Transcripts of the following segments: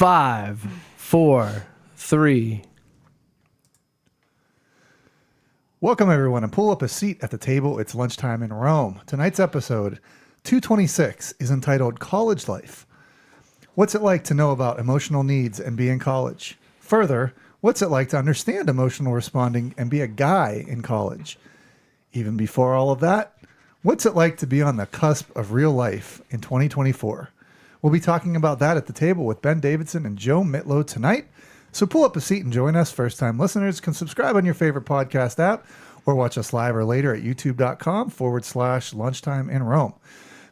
5, 4, 3. Welcome, everyone, and pull up a seat at the table. It's lunchtime in Rome. Tonight's episode, 226, is entitled College Life. What's it like to know about emotional needs and be in college? Further, what's it like to understand emotional responding and be a guy in college? Even before all of that, what's it like to be on the cusp of real life in 2024? We'll be talking about that at the table with Ben Davidson and Joe Mitlo tonight. So pull up a seat and join us. First-time listeners can subscribe on your favorite podcast app or watch us live or later at youtube.com/lunchtime in Rome.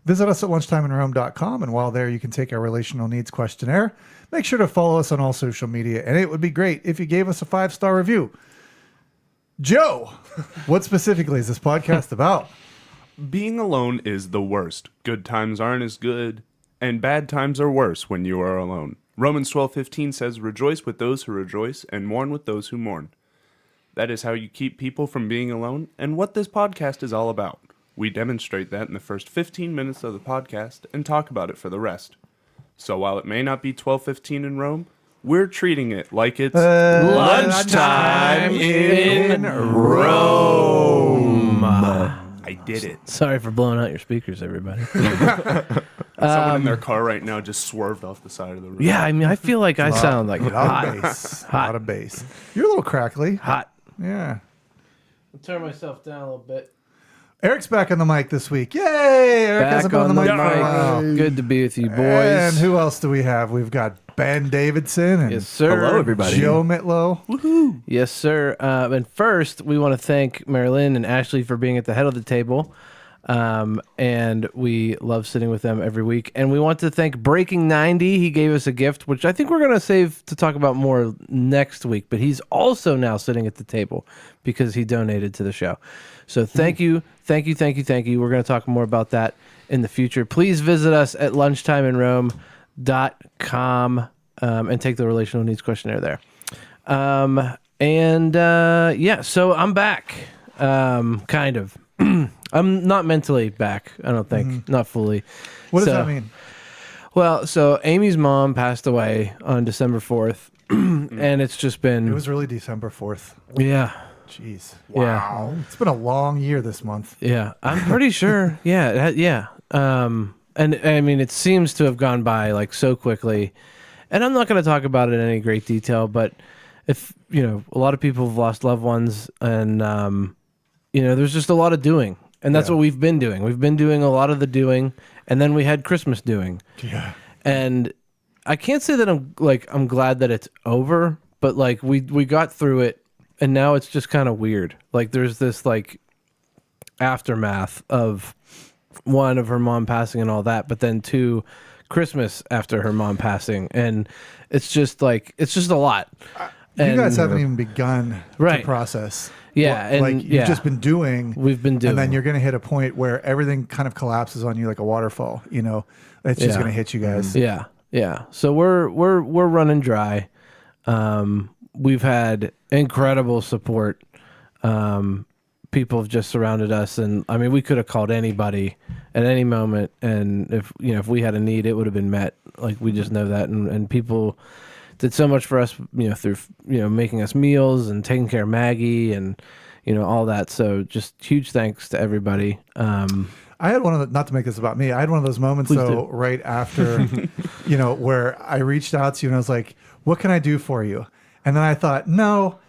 Visit us at lunchtimeinrome.com, and while there, you can take our relational needs questionnaire. Make sure to follow us on all social media, and it would be great if you gave us a 5-star review. Joe, what specifically is this podcast about? Being alone is the worst. Good times aren't as good, and bad times are worse when you are alone. Romans 12:15 says, "Rejoice with those who rejoice, and mourn with those who mourn." That is how you keep people from being alone, and what this podcast is all about. We demonstrate that in the first 15 minutes of the podcast and talk about it for the rest. So while it may not be 12:15 in Rome, we're treating it like it's lunchtime in Rome. I did it. Sorry for blowing out your speakers, everybody. Someone in their car right now just swerved off the side of the road. Yeah, I mean, I feel like I sound like A lot of bass. A lot of bass. You're a little crackly. Hot. Yeah. I'll turn myself down a little bit. Eric's back on the mic this week. Yay! Eric hasn't been on the mic for a while. Good to be with you, boys. And who else do we have? We've got Ben Davidson and Yes, sir. Hello, everybody. Joe Mitlo. Woohoo! Yes, sir. And first, we want to thank Marilyn and Ashley for being at the head of the table. And we love sitting with them every week. And we want to thank Breaking 90. He gave us a gift, which I think we're going to save to talk about more next week. But he's also now sitting at the table because he donated to the show. So thank you. We're going to talk more about that in the future. Please visit us at lunchtimeinrome.com and take the relational needs questionnaire there. So I'm back. Kind of. I'm not mentally back, I don't think. Not fully. What does that mean? Well, so Amy's mom passed away on December 4th, and it's just been... It was really December 4th. Yeah. Jeez. Wow. It's been a long year this month. Yeah, I'm pretty sure. Yeah. And I mean, it seems to have gone by like so quickly. And I'm not going to talk about it in any great detail, but if, a lot of people have lost loved ones, and, there's just a lot of doing. And that's what we've been doing. We've been doing a lot of the doing, and then we had Christmas doing. Yeah. And I can't say that I'm glad that it's over, but like we got through it. And now it's just kind of weird. Like there's this like aftermath of one, of her mom passing and all that, but then two, Christmas after her mom passing, and it's just a lot. You guys haven't even begun to process. Yeah, you've just been doing. We've been doing, and then you're going to hit a point where everything kind of collapses on you like a waterfall. It's just going to hit you guys. Yeah. So we're running dry. We've had incredible support. People have just surrounded us, and I mean, we could have called anybody at any moment, and if we had a need, it would have been met. Like, we just know that, and people did so much for us, through making us meals and taking care of Maggie and all that. So just huge thanks to everybody. I had one of the, not to make this about me, I had one of those moments right after, where I reached out to you and I was like, what can I do for you? And then I thought, no,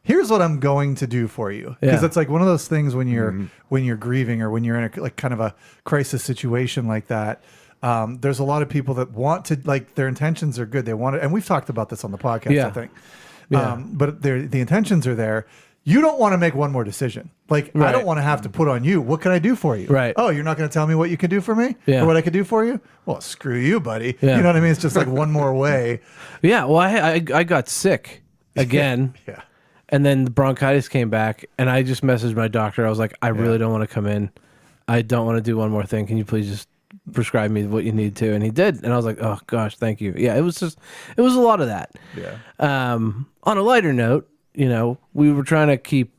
here's what I'm going to do for you. Because it's like one of those things when you're grieving, or when you're in a kind of a crisis situation like that. There's a lot of people that want to, like, their intentions are good. They want to, and we've talked about this on the podcast, I think. But the intentions are there. You don't want to make one more decision. Like, I don't want to have to put on you, what can I do for you? Right. Oh, you're not going to tell me what you can do for me? Or what I could do for you? Well, screw you, buddy. You know what I mean? It's just like one more way. Yeah. Well, I got sick again. Yeah. And then the bronchitis came back, and I just messaged my doctor. I was like, I really don't want to come in. I don't want to do one more thing. Can you please just prescribe me what you need to? And he did. And I was like, oh gosh, thank you. Yeah. It was a lot of that. Yeah. On a lighter note, we were trying to keep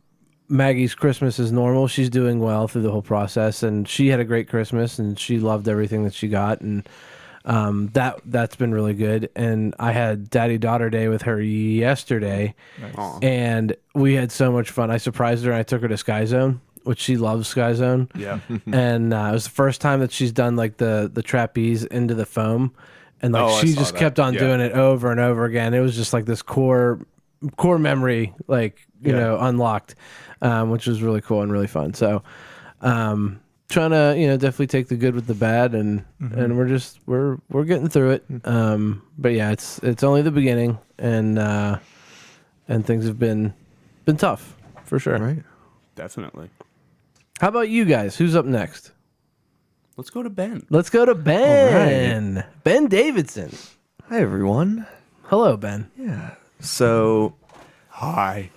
Maggie's Christmas as normal. She's doing well through the whole process, and she had a great Christmas, and she loved everything that she got. And That's been really good. And I had daddy-daughter day with her yesterday, Aw. and we had so much fun. I surprised her and I took her to Sky Zone, which she loves Sky Zone. Yeah. And it was the first time that she's done like the trapeze into the foam, and like Oh, I she saw just that. kept on Yeah. doing it over and over again. It was just like this core memory, like you know, unlocked, which was really cool and really fun. So trying to definitely take the good with the bad, and we're getting through it. But yeah, it's only the beginning, and things have been tough for sure. Right. Definitely. How about you guys? Who's up next? Let's go to Ben. Let's go to Ben. Ben Davidson. Hi, everyone. Hello, Ben. So, Hi.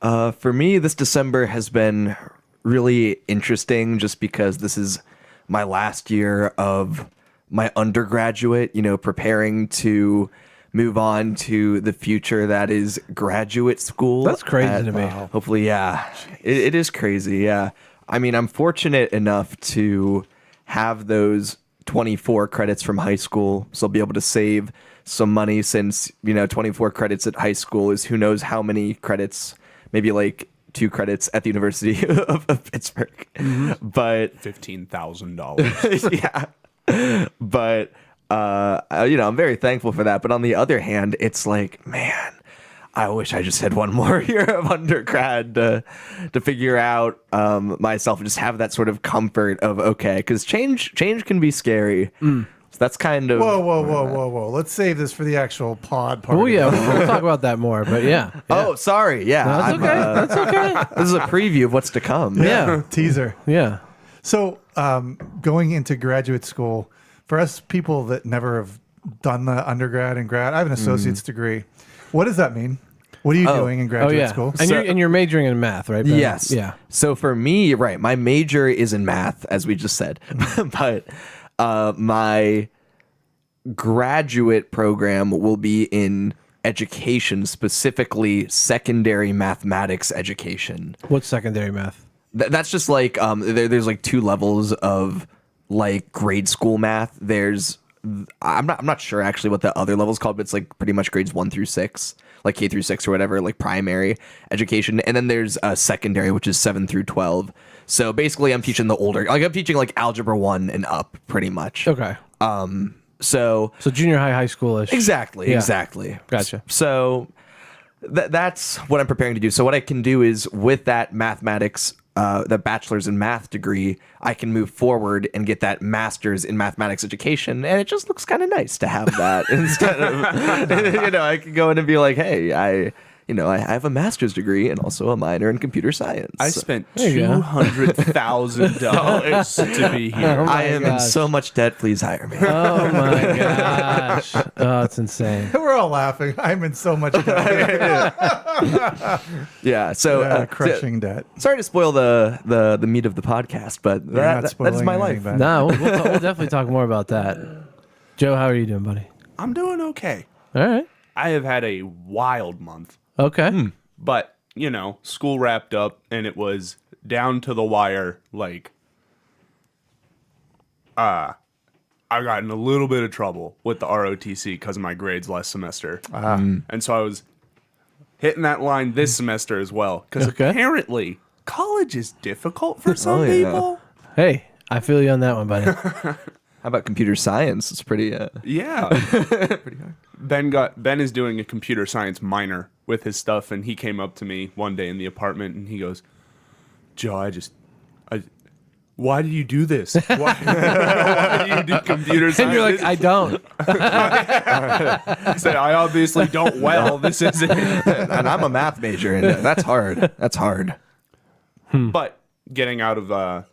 for me, this December has been really interesting just because this is my last year of my undergraduate, preparing to move on to the future that is graduate school. That's crazy to me. Hopefully, yeah. It is crazy, yeah. I mean, I'm fortunate enough to have those 24 credits from high school, so I'll be able to save some money since, 24 credits at high school is who knows how many credits, maybe like 2 credits at the University of Pittsburgh. But $15,000. yeah. But I'm very thankful for that. But on the other hand, it's like, man, I wish I just had one more year of undergrad to figure out myself and just have that sort of comfort of okay, because change can be scary. So that's kind of Whoa. Let's save this for the actual pod part. Oh yeah, we'll talk about that more. But yeah. Oh, sorry. Yeah, That's okay. That's okay. This is a preview of what's to come. Yeah. Teaser. Yeah. So, going into graduate school, for us people that never have done the undergrad and grad, I have an associate's degree. What does that mean? What are you doing in Oh graduate yeah. school? And you're majoring in math, right, Ben? Yes. Yeah. So for me, right, my major is in math, as we just said, but my graduate program will be in education, specifically secondary mathematics education. What's secondary math? That's just like there's like 2 levels of like grade school math. There's I'm not sure actually what the other level's called, but it's like pretty much grades 1 through 6, like K through 6 or whatever, like primary education. And then there's secondary, which is 7 through 12. So basically I'm teaching the older, like I'm teaching like algebra 1 and up pretty much. Okay. So Junior high schoolish. exactly. Gotcha. So that's what I'm preparing to do. So what I can do is with that mathematics, the bachelor's in math degree, I can move forward and get that master's in mathematics education, and it just looks kind of nice to have that instead of, I can go in and be like, hey, I have a master's degree and also a minor in computer science. I spent There you go. $200,000 to be here. Oh my I am in gosh. so much debt. Please hire me. Oh my gosh. Oh, it's insane. We're all laughing. I'm in so much debt. Yeah. So Crushing debt. sorry to spoil the meat of the podcast, but not that is spoiling my anything, life. Ben. No, we'll definitely talk more about that. Joe, how are you doing, buddy? I'm doing okay. All right. I have had a wild month, Okay. but, school wrapped up and it was down to the wire. Like, I got in a little bit of trouble with the ROTC because of my grades last semester. And so I was hitting that line this semester as well. Because Okay. apparently college is difficult for some Oh, yeah. people. Hey, I feel you on that one, buddy. How about computer science? It's pretty. Yeah. Pretty hard. Ben is doing a computer science minor with his stuff, and he came up to me one day in the apartment and he goes, Joe, why do you do this? Why do you do computer science? And you're like, I don't. I said, I obviously don't well. This isn't. And I'm a math major, and that's hard. That's hard. But getting out of the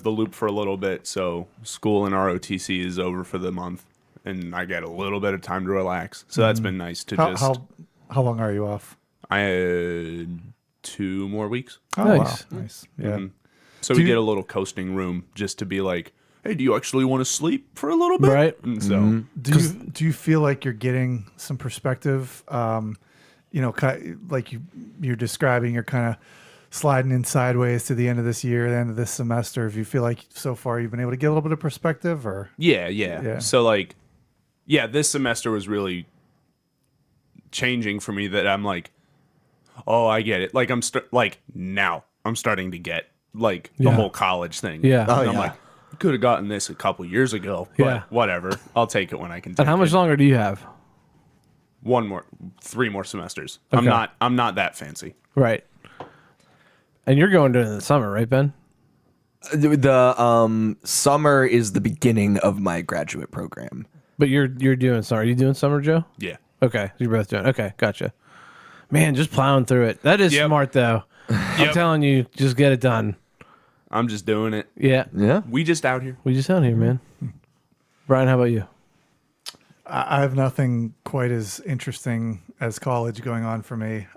loop for a little bit, so school and ROTC is over for the month, and I get a little bit of time to relax. So that's been nice to How long are you off? I had 2 more weeks. Oh, Nice. wow. Nice. Yeah. So Do we you- get a little coasting room just to be like, hey, do you actually want to sleep for a little bit? Right. And so Do you feel like you're getting some perspective? Like you're describing, you're kind of sliding in sideways to the end of this year, the end of this semester, if you feel like so far you've been able to get a little bit of perspective, or Yeah. So like, yeah, this semester was really changing for me. That I'm like, oh, I get it. Like now I'm starting to get like the Yeah. whole college thing. Yeah. And Oh, I'm yeah. like, could have gotten this a couple years ago, but Yeah. whatever. I'll take it when I can. Take And how much it. longer do you have? 3 more semesters. Okay. I'm not that fancy. Right. And you're going during the summer, right, Ben? The summer is the beginning of my graduate program. But you're doing summer. Are you doing summer, Joe? Yeah. Okay. You're both doing. Okay. Gotcha. Man, just plowing through it. That is Yep. smart, though. I'm telling you, just get it done. I'm just doing it. Yeah. Yeah. We just out here. We just out here, man. Brian, how about you? I have nothing quite as interesting as college going on for me,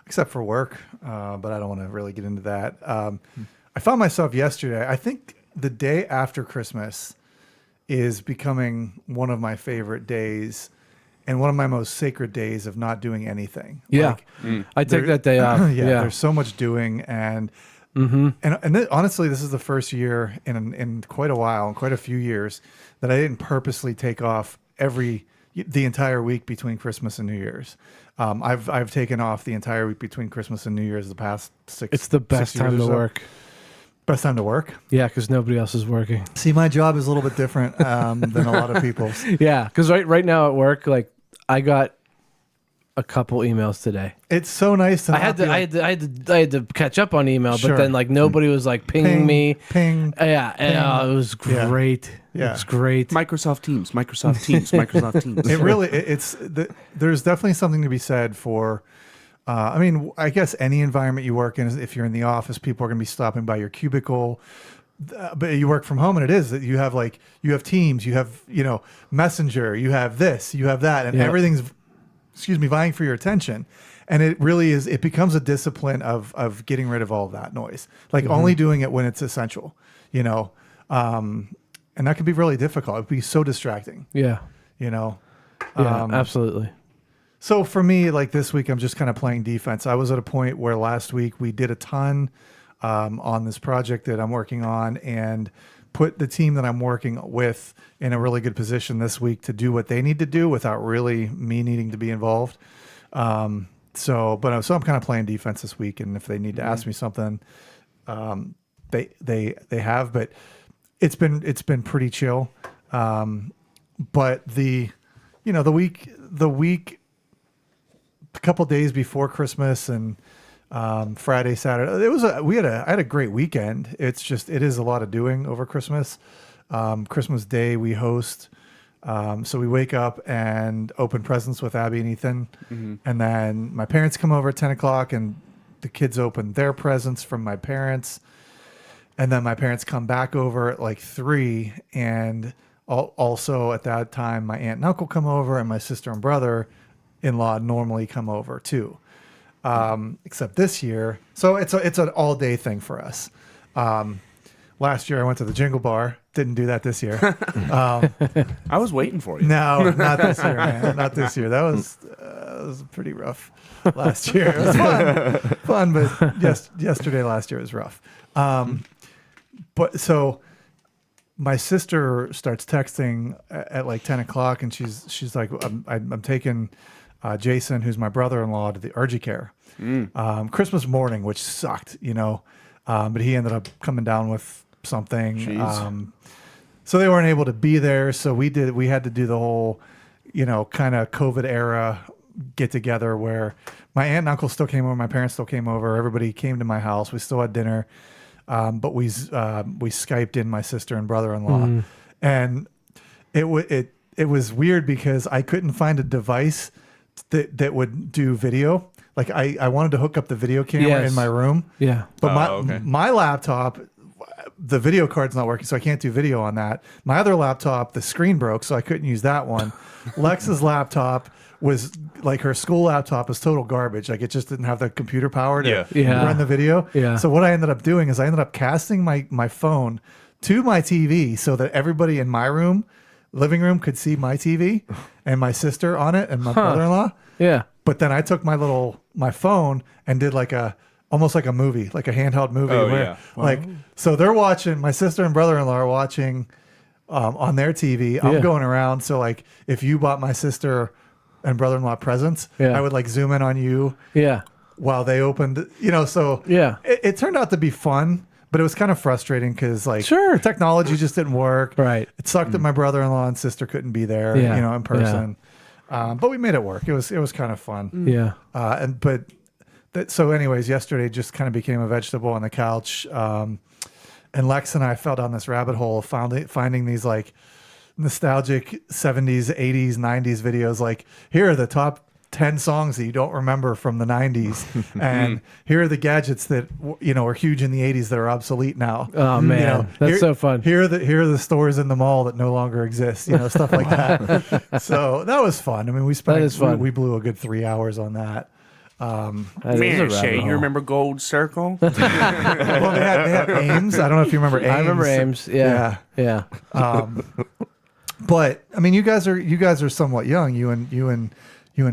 except for work. But I don't want to really get into that. I found myself yesterday. I think the day after Christmas is becoming one of my favorite days and one of my most sacred days of not doing anything. Yeah. I take that day off. Yeah, Yeah. there's so much doing, and honestly, this is the first year in quite a while, in quite a few years, that I didn't purposely take off the entire week between Christmas and New Year's. I've taken off the entire week between Christmas and New Year's the past 6. It's the best 6 years time or to so. work. Best time to work. Yeah, because nobody else is working. See, my job is a little bit different than a lot of people's. Yeah, because right now at work, like I got a couple emails today. It's so nice to. I had to catch up on email, Sure. but then like nobody was like pinging me. Ping. Yeah, and, it was Yeah. great. Yeah. It was great. Microsoft Teams. Microsoft Teams. It really, there's definitely something to be said for, I mean, I guess any environment you work in, if you're in the office, people are going to be stopping by your cubicle, but you work from home and it is that you have Teams, you have, Messenger, you have this, you have that, and Yeah. everything's, vying for your attention. And it really is, it becomes a discipline of getting rid of all of that noise, like only doing it when it's essential, and that can be really difficult. It'd be so distracting, Yeah, Yeah, absolutely. So for me, like this week, I'm just kind of playing defense. I was at a point where last week we did a ton on this project that I'm working on and put the team that I'm working with in a really good position this week to do what they need to do without really me needing to be involved. So I'm kind of playing defense this week, and if they need to ask me something, they have. But it's been pretty chill. But the week. A couple days before Christmas and Friday, Saturday, I had a great weekend. It is a lot of doing over Christmas. Christmas Day we host, so we wake up and open presents with Abby and Ethan, and then my parents come over at 10:00 and the kids open their presents from my parents, and then my parents come back over at like 3, and also at that time my aunt and uncle come over, and my sister and brother-in-law normally come over too, except this year. So it's an all day thing for us. Last year I went to the Jingle Bar. Didn't do that this year. I was waiting for you. No, not this year, man. Not this year. That was pretty rough last year. It was fun, but yesterday last year was rough. But so my sister starts texting at like 10:00, and she's like, I'm taking Jason, who's my brother-in-law, to the urgent care Christmas morning, which sucked, but he ended up coming down with something. So they weren't able to be there. So we had to do the whole, kind of COVID era get together where my aunt and uncle still came over, my parents still came over, everybody came to my house. We still had dinner. But we Skyped in my sister and brother-in-law, and it was weird because I couldn't find a device that would do video. Like I wanted to hook up the video camera in my room. Yeah. But my laptop, the video card's not working, so I can't do video on that. My other laptop, the screen broke, so I couldn't use that one. Lex's laptop was like her school laptop is total garbage. Like it just didn't have the computer power to run the video. Yeah. So what I ended up doing is I ended up casting my phone to my TV so that everybody in my living room could see my TV and my sister on it and my brother-in-law. Yeah. But then I took my phone and did like a almost like a movie, like a handheld movie. Oh, where, yeah. Like, so they're watching, my sister and brother-in-law are watching on their TV. I'm Yeah. going around. So like if you bought my sister and brother-in-law presents, Yeah. I would like zoom in on you Yeah. while they opened, so Yeah. it turned out to be fun, but it was kind of frustrating because like Sure. technology just didn't work. Right. It sucked that my brother-in-law and sister couldn't be there, Yeah. in person. But we made it work. It was kind of fun. Yeah. So anyways, yesterday just kind of became a vegetable on the couch. And Lex and I fell down this rabbit hole of finding these like nostalgic 70s, 80s, 90s videos. Like, here are the top 10 songs that you don't remember from the 90s. And here are the gadgets that, were huge in the 80s that are obsolete now. Oh man, that's so fun. Here are the stores in the mall that no longer exist, stuff like that. So that was fun. I mean, That is fun. we blew a good 3 hours on that. That is a Man, rabbit Shay, hole. you remember Gold Circle? Well, they had Ames. I don't know if you remember Ames. I remember Ames. Yeah. Yeah. But I mean, you guys are somewhat young. You and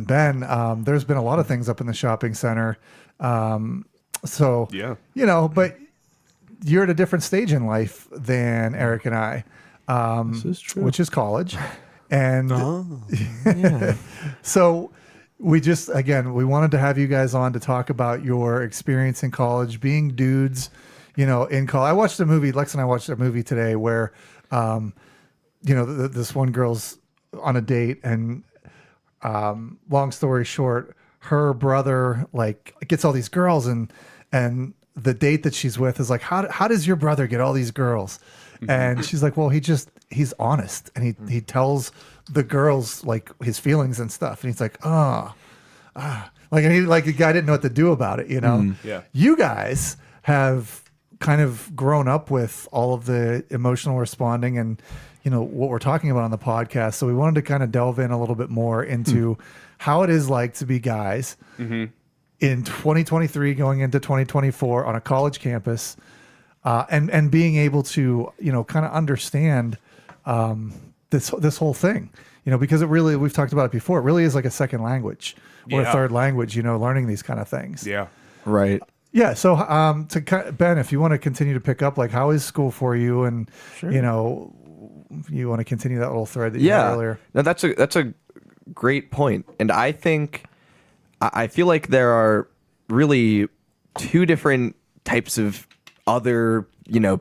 Ben. There's been a lot of things up in the shopping center. So Yeah. but you're at a different stage in life than Eric and I. This is true. Which is college. And so we wanted to have you guys on to talk about your experience in college, being dudes, in college. I watched a movie, Lex and I watched a movie today where, this one girl's on a date and, long story short, her brother like gets all these girls and the date that she's with is like, how does your brother get all these girls? And she's like, well, he's honest. And he tells the girls like his feelings and stuff. And he's like, like the guy didn't know what to do about it, Yeah. You guys have kind of grown up with all of the emotional responding and, what we're talking about on the podcast. So we wanted to kind of delve in a little bit more into how it is like to be guys in 2023 going into 2024 on a college campus. And being able to, kind of understand this whole thing, because it really, we've talked about it before, it really is like a second language or a Yeah. third language, learning these kind of things. Yeah. Right. Yeah. So, Ben, if you want to continue to pick up, like, how is school for you? And, you want to continue that little thread that you had earlier. No, that's a great point. And I feel like there are really two different types of other,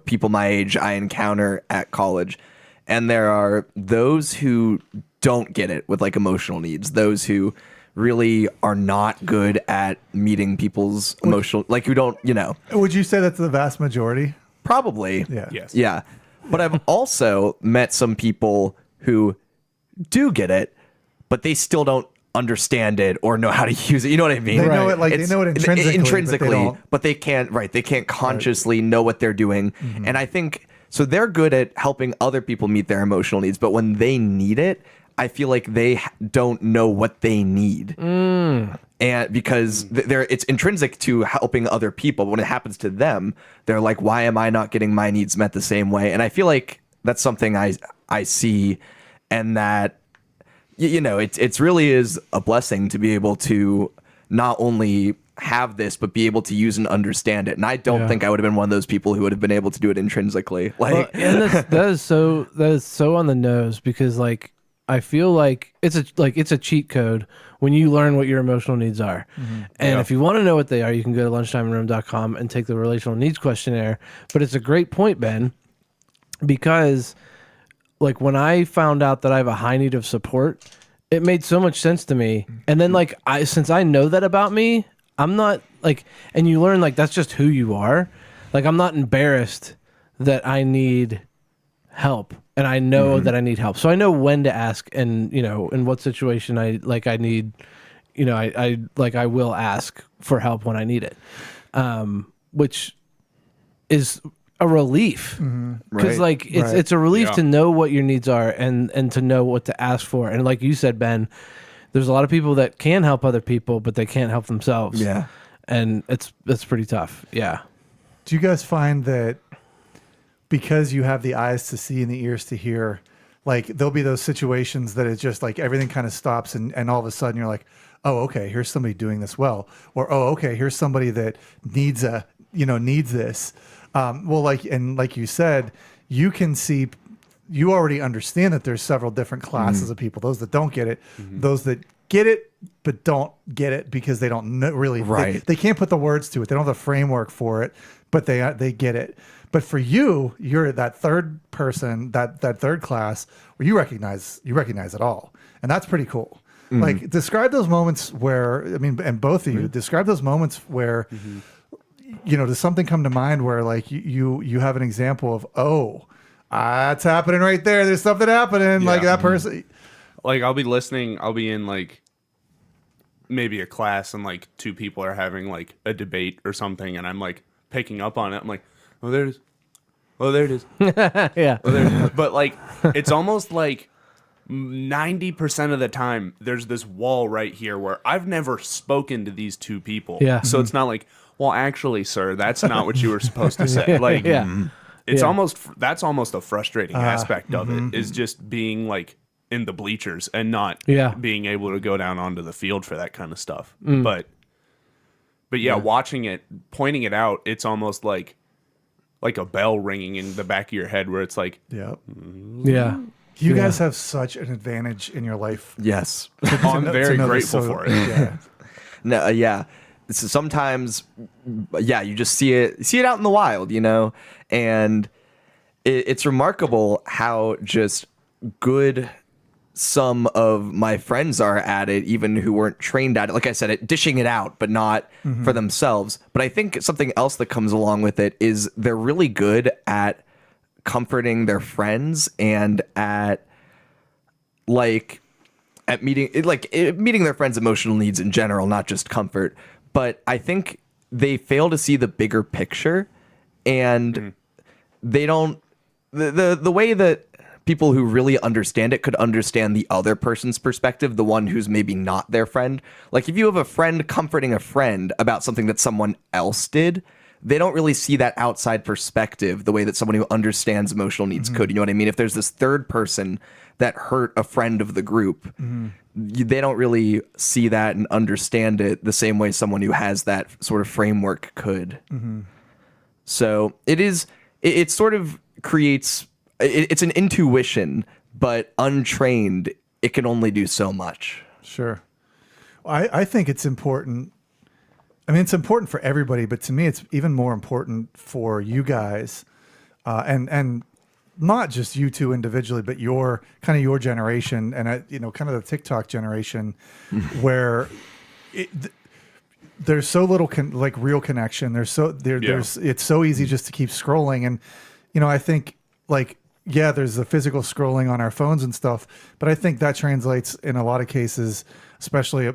people my age I encounter at college. And there are those who don't get it with like emotional needs, those who really are not good at meeting people's emotional, like who don't, Would you say that's the vast majority? probably. Yeah. Yes. Yeah. But I've also met some people who do get it, but they still don't understand it or know how to use it. You know what I mean? They know it, like, they know it intrinsically, but they can't consciously know what they're doing. And I think so they're good at helping other people meet their emotional needs, but when they need it, I feel like they don't know what they need. And because it's intrinsic to helping other people. But when it happens to them, they're like, why am I not getting my needs met the same way? And I feel like that's something I see, and that, it's really is a blessing to be able to not only have this, but be able to use and understand it. And I don't think I would have been one of those people who would have been able to do it intrinsically. Like, And that is so on the nose, because like I feel like it's a cheat code when you learn what your emotional needs are. And if you want to know what they are, you can go to lunchtimeinroom.com and take the relational needs questionnaire. But it's a great point, Ben, because like when I found out that I have a high need of support, it made so much sense to me. And then like since I know that about me, I'm not like, and you learn like that's just who you are. Like I'm not embarrassed that I need help, and I know that I need help. So I know when to ask, and in what situation I need, I will ask for help when I need it. Which is a relief, because Right. it's a relief to know what your needs are and to know what to ask for. And like you said, Ben, there's a lot of people that can help other people, but they can't help themselves. Yeah. And it's pretty tough. Yeah. Do you guys find that because you have the eyes to see and the ears to hear, like there'll be those situations that it's just like everything kind of stops and all of a sudden you're like, oh, okay, here's somebody doing this well. Or, oh, okay, here's somebody that needs this. Well, like you said, you can see, you already understand that there's several different classes of people, those that don't get it, those that get it, but don't get it because they don't know really, they can't put the words to it. They don't have the framework for it, but they get it. But for you, you're that third person, that third class where you recognize it all. And that's pretty cool. Like describe those moments where, I mean, and both of you describe those moments where, does something come to mind where like you have an example of, oh, that's happening right there. There's something happening. Like that person. Like I'll be listening. I'll be in like maybe a class and like two people are having like a debate or something. And I'm like picking up on it. I'm like, oh, there it is. Oh, there it is. Yeah. Oh, there it is. But like, it's almost like 90% of the time there's this wall right here where I've never spoken to these two people. Yeah. So it's not like, well, actually, sir, that's not what you were supposed to say. Like, it's that's almost a frustrating aspect of it, is just being like in the bleachers and not being able to go down onto the field for that kind of stuff. But yeah, watching it, pointing it out, it's almost like a bell ringing in the back of your head where it's like, yeah. You guys have such an advantage in your life. Yes. I'm very grateful for it. Yeah. No, yeah. So sometimes, you just see it out in the wild, and it's remarkable how just good some of my friends are at it, even who weren't trained at it. Like I said, at dishing it out, but not for themselves. But I think something else that comes along with it is they're really good at comforting their friends and at meeting their friends' emotional needs in general, not just comfort. But I think they fail to see the bigger picture, and they don't the way that people who really understand it could understand the other person's perspective, the one who's maybe not their friend. Like if you have a friend comforting a friend about something that someone else did, they don't really see that outside perspective the way that someone who understands emotional needs could. You know what I mean? If there's this third person that hurt a friend of the group, they don't really see that and understand it the same way someone who has that sort of framework could. So it sort of creates, it's an intuition, but untrained, it can only do so much. Sure. I think it's important. I mean, it's important for everybody, but to me, it's even more important for you guys, and not just you two individually, but your generation, and kind of the TikTok generation, where there's so little real connection. There's it's so easy just to keep scrolling, and I think there's the physical scrolling on our phones and stuff, but I think that translates in a lot of cases, especially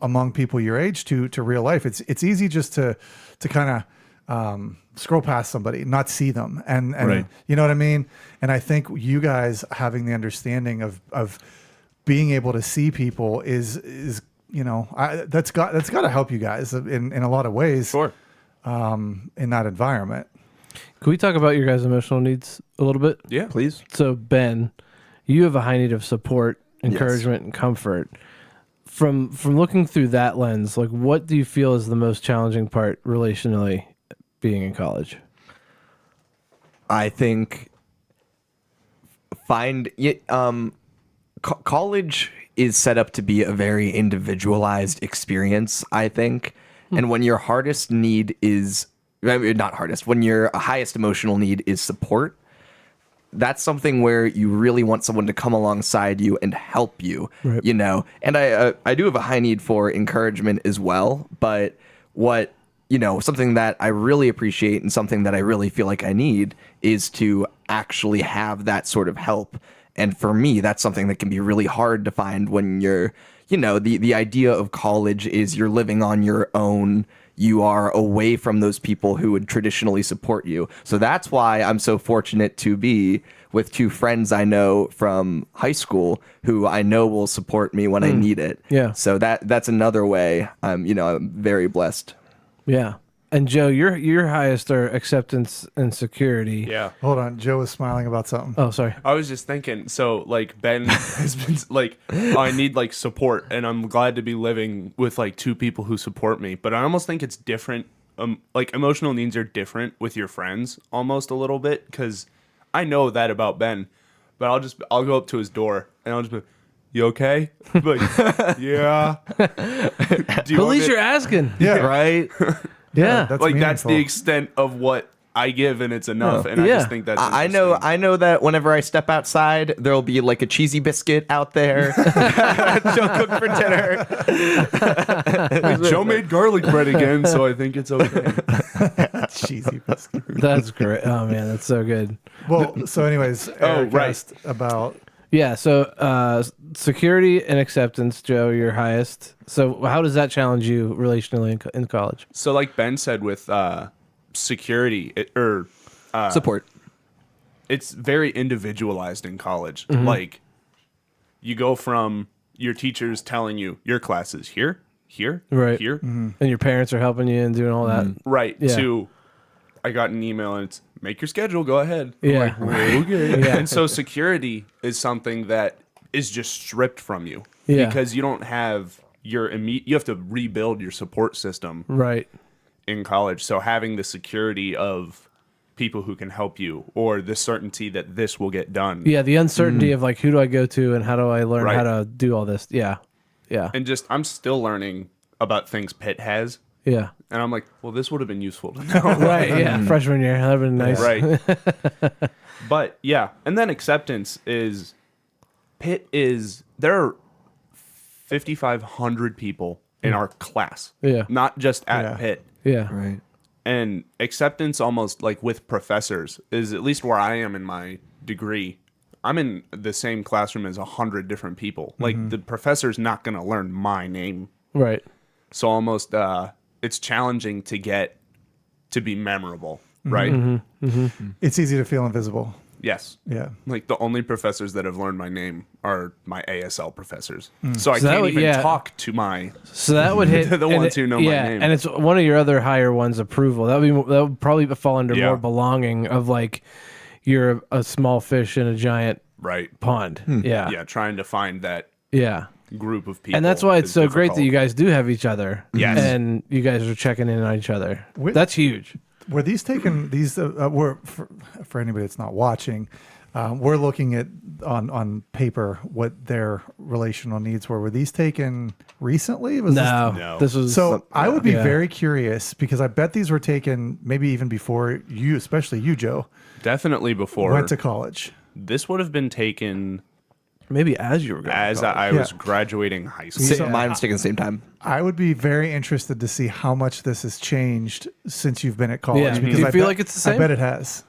among people your age, to real life. It's easy just to kind of scroll past somebody, not see them, and right. You know what I mean. And I think you guys having the understanding of being able to see people is that's got to help you guys in a lot of ways. Sure. In that environment. Can we talk about your guys' emotional needs a little bit? Yeah, Please. So, Ben, you have a high need of support, encouragement, and comfort. From looking through that lens, what do you feel is the most challenging part relationally being in college? I think college is set up to be a very individualized experience, I think. And when your hardest need is, not hardest, when your highest emotional need is support, that's something where you really want someone to come alongside you and help you, right. And I do have a high need for encouragement as well, but something that I really appreciate and something that I really feel like I need is to actually have that sort of help. And for me, that's something that can be really hard to find when you're, the idea of college is you're living on your own. You are away from those people who would traditionally support you. So that's why I'm so fortunate to be with two friends I know from high school who I know will support me when I need it. Yeah. So that's another way I'm very blessed. Yeah. And Joe, your highest are acceptance and security. Yeah. Hold on. Joe was smiling about something. Oh, sorry. I was just thinking, so like Ben has been like, oh, I need like support, and I'm glad to be living with like two people who support me. But I almost think it's different. Like emotional needs are different with your friends almost a little bit, because I know that about Ben. But I'll go up to his door and I'll just be, you okay? Like, yeah. Do At want least me- you're asking. Yeah. Right? Yeah. That's like that's the meaningful. extent of what I give, and it's enough. And I Yeah. just think that's I interesting. know that whenever I step outside, there'll be like a cheesy biscuit out there. She'll cook for dinner. Joe made garlic bread again, so I think it's okay. Cheesy biscuit. That's great. Oh man, that's so good. Well, so anyways, Eric right. asked about Yeah. So security and acceptance, Joe, your highest. So how does that challenge you relationally in college? So, like Ben said, with security, Support. it's very individualized in college. Like, you go from your teachers telling you your class is here, Right. here, And your parents are helping you and doing all that. right, Yeah. to I got an email and it's make your schedule, go ahead. I'm Yeah. like, okay. Yeah. And so security is something that is just stripped from you Yeah. because you don't have you have to rebuild your support system Right. in college. So having the security of people who can help you, or the certainty that this will get done. Yeah. The uncertainty of like, who do I go to and how do I learn Right. how to do all this? Yeah. Yeah. And just, I'm still learning about things Pitt has. Yeah. And I'm like, well, this would have been useful to know. Right. Yeah. Freshman year. That'd been nice. Right. But yeah. And then acceptance is, there are 5,500 people in our class. Yeah. Not just at Yeah. Pitt. Yeah. Right. And acceptance, almost like with professors, is at least where I am in my degree. I'm in the same classroom as 100 different people. Like, the professor's not going to learn my name. Right. So almost it's challenging to get to be memorable, right? it's easy to feel invisible. Yes. Yeah. Like, the only professors that have learned my name are my ASL professors. So I So that can't would- even yeah. talk to my So that would hit The and ones who know my yeah, name. and it's one of your other higher ones. Approval. That would probably fall under Yeah. more belonging of like you're a small fish in a giant right. pond. Yeah. Yeah, trying to find that Yeah. group of people. And that's why it's is so great that difficult. you guys do have each other. Yes. And you guys are checking in on each other. Wait- That's huge. Were these taken? These were for anybody that's not watching. We're looking at on paper what their relational needs were. Were these taken recently? Was No. No. This was So I would be Yeah. very curious because I bet these were taken maybe even before you, especially you, Joe, Definitely before went to college. this would have been taken maybe as you were going. as I was graduating high school. So- Mine was taken at the same time. I would be very interested to see how much this has changed since you've been at college. Yeah. Because Do you I feel bet- like it's the I same? bet it has.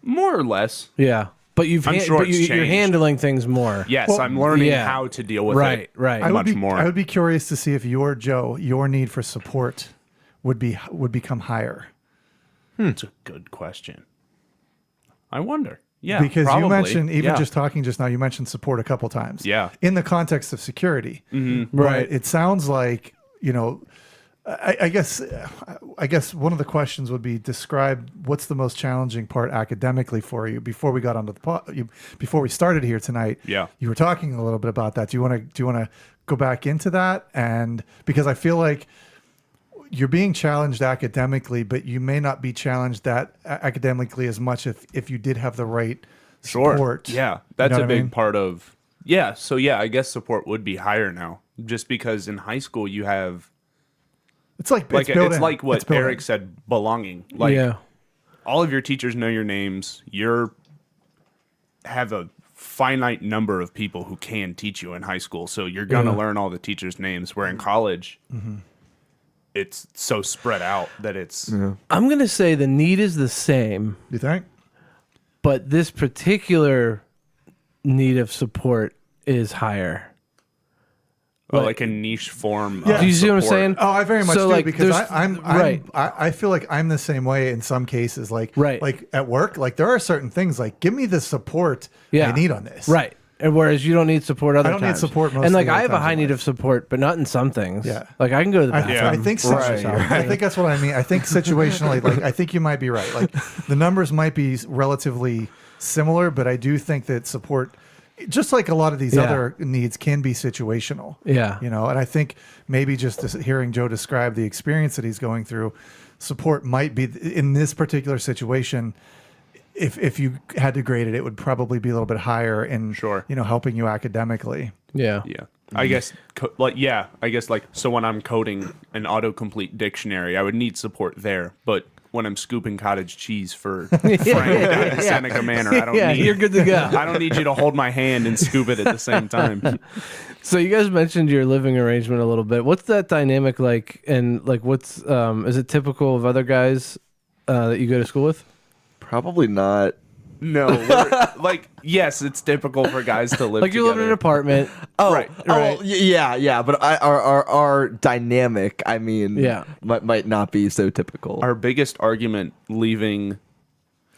More or less. Yeah. But I'm sure it's you're changed. handling things more. Yes, Well, I'm learning yeah. how to deal with Right, it. right. I Much would be, more. I would be curious to see if your need for support would become higher. It's a good question. I wonder. Yeah, Because probably. you mentioned, even Yeah. just talking just now, you mentioned support a couple times. Yeah. In the context of security. Mm-hmm. Right. But it sounds like, I guess one of the questions would be describe what's the most challenging part academically for you before we got onto before we started here tonight. Yeah. You were talking a little bit about that. Do you want to go back into that? And because I feel like you're being challenged academically, but you may not be challenged that academically as much if you did have the right Sure. support. Yeah, You that's know a what I big mean? part of. Yeah, so yeah, I guess support would be higher now, just because in high school you have It's like like it's built it's in. like what It's built Eric in. said, belonging. Like yeah. all of your teachers know your names. You're have a finite number of people who can teach you in high school, so you're gonna Yeah. learn all the teachers' names. Where in college, it's so spread out that it's I'm going to say the need is the same, You think? but this particular need of support is higher. like a niche form. Yeah. Of Do you see what I'm support. saying? Oh, I very much So, do like, because there's- right. I feel like I'm the same way in some cases. Like Right. like at work, like there are certain things like give me the support Yeah. I need on this. Right. And whereas you don't need support other I don't need times. support most and of like the I other have a times high in need life. of support, but not in some things. Yeah. Like I can go to the bathroom. I think so. Right. I think that's what I mean. I think situationally, like I think you might be right. Like the numbers might be relatively similar, but I do think that support, just like a lot of these Yeah. other needs, can be situational. Yeah. You know, and I think maybe just hearing Joe describe the experience that he's going through, support might be in this particular situation. If you had to grade it, it would probably be a little bit higher in Sure. helping you academically. Yeah. Yeah. I guess, so when I'm coding an autocomplete dictionary, I would need support there. But when I'm scooping cottage cheese for Frank down in Seneca Manor, I don't Yeah, need you're good to go. I don't need you to hold my hand and scoop it at the same time. So you guys mentioned your living arrangement a little bit. What's that dynamic like? And like, what's is it typical of other guys that you go to school with? Probably not. No, yes, it's typical for guys to live Like you live in an together. apartment. Oh, Right. Oh, well, yeah. But our dynamic, I mean, Yeah. might not be so typical. Our biggest argument leaving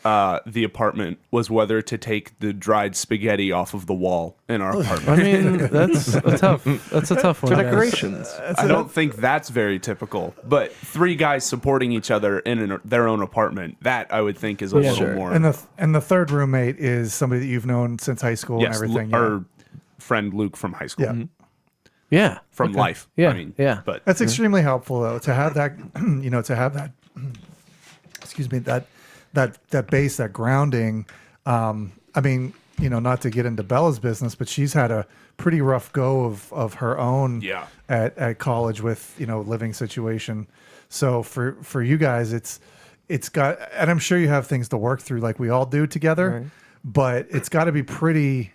the apartment was whether to take the dried spaghetti off of the wall in our apartment. I mean, that's a tough one. For guys. decorations. I don't think that's very typical, but three guys supporting each other in their own apartment, that I would think is a little Sure. more. And the third roommate is somebody that you've known since high school yes, and everything. our friend Luke from high school, Yeah. Yeah. from life. Yeah, I mean, yeah. But That's extremely helpful though, to have that, excuse me, that base, that grounding. I mean, not to get into Bella's business, but she's had a pretty rough go of her own Yeah. at college with, living situation. So for you guys, it's got, and I'm sure you have things to work through like we all do together, Right. but it's got to be pretty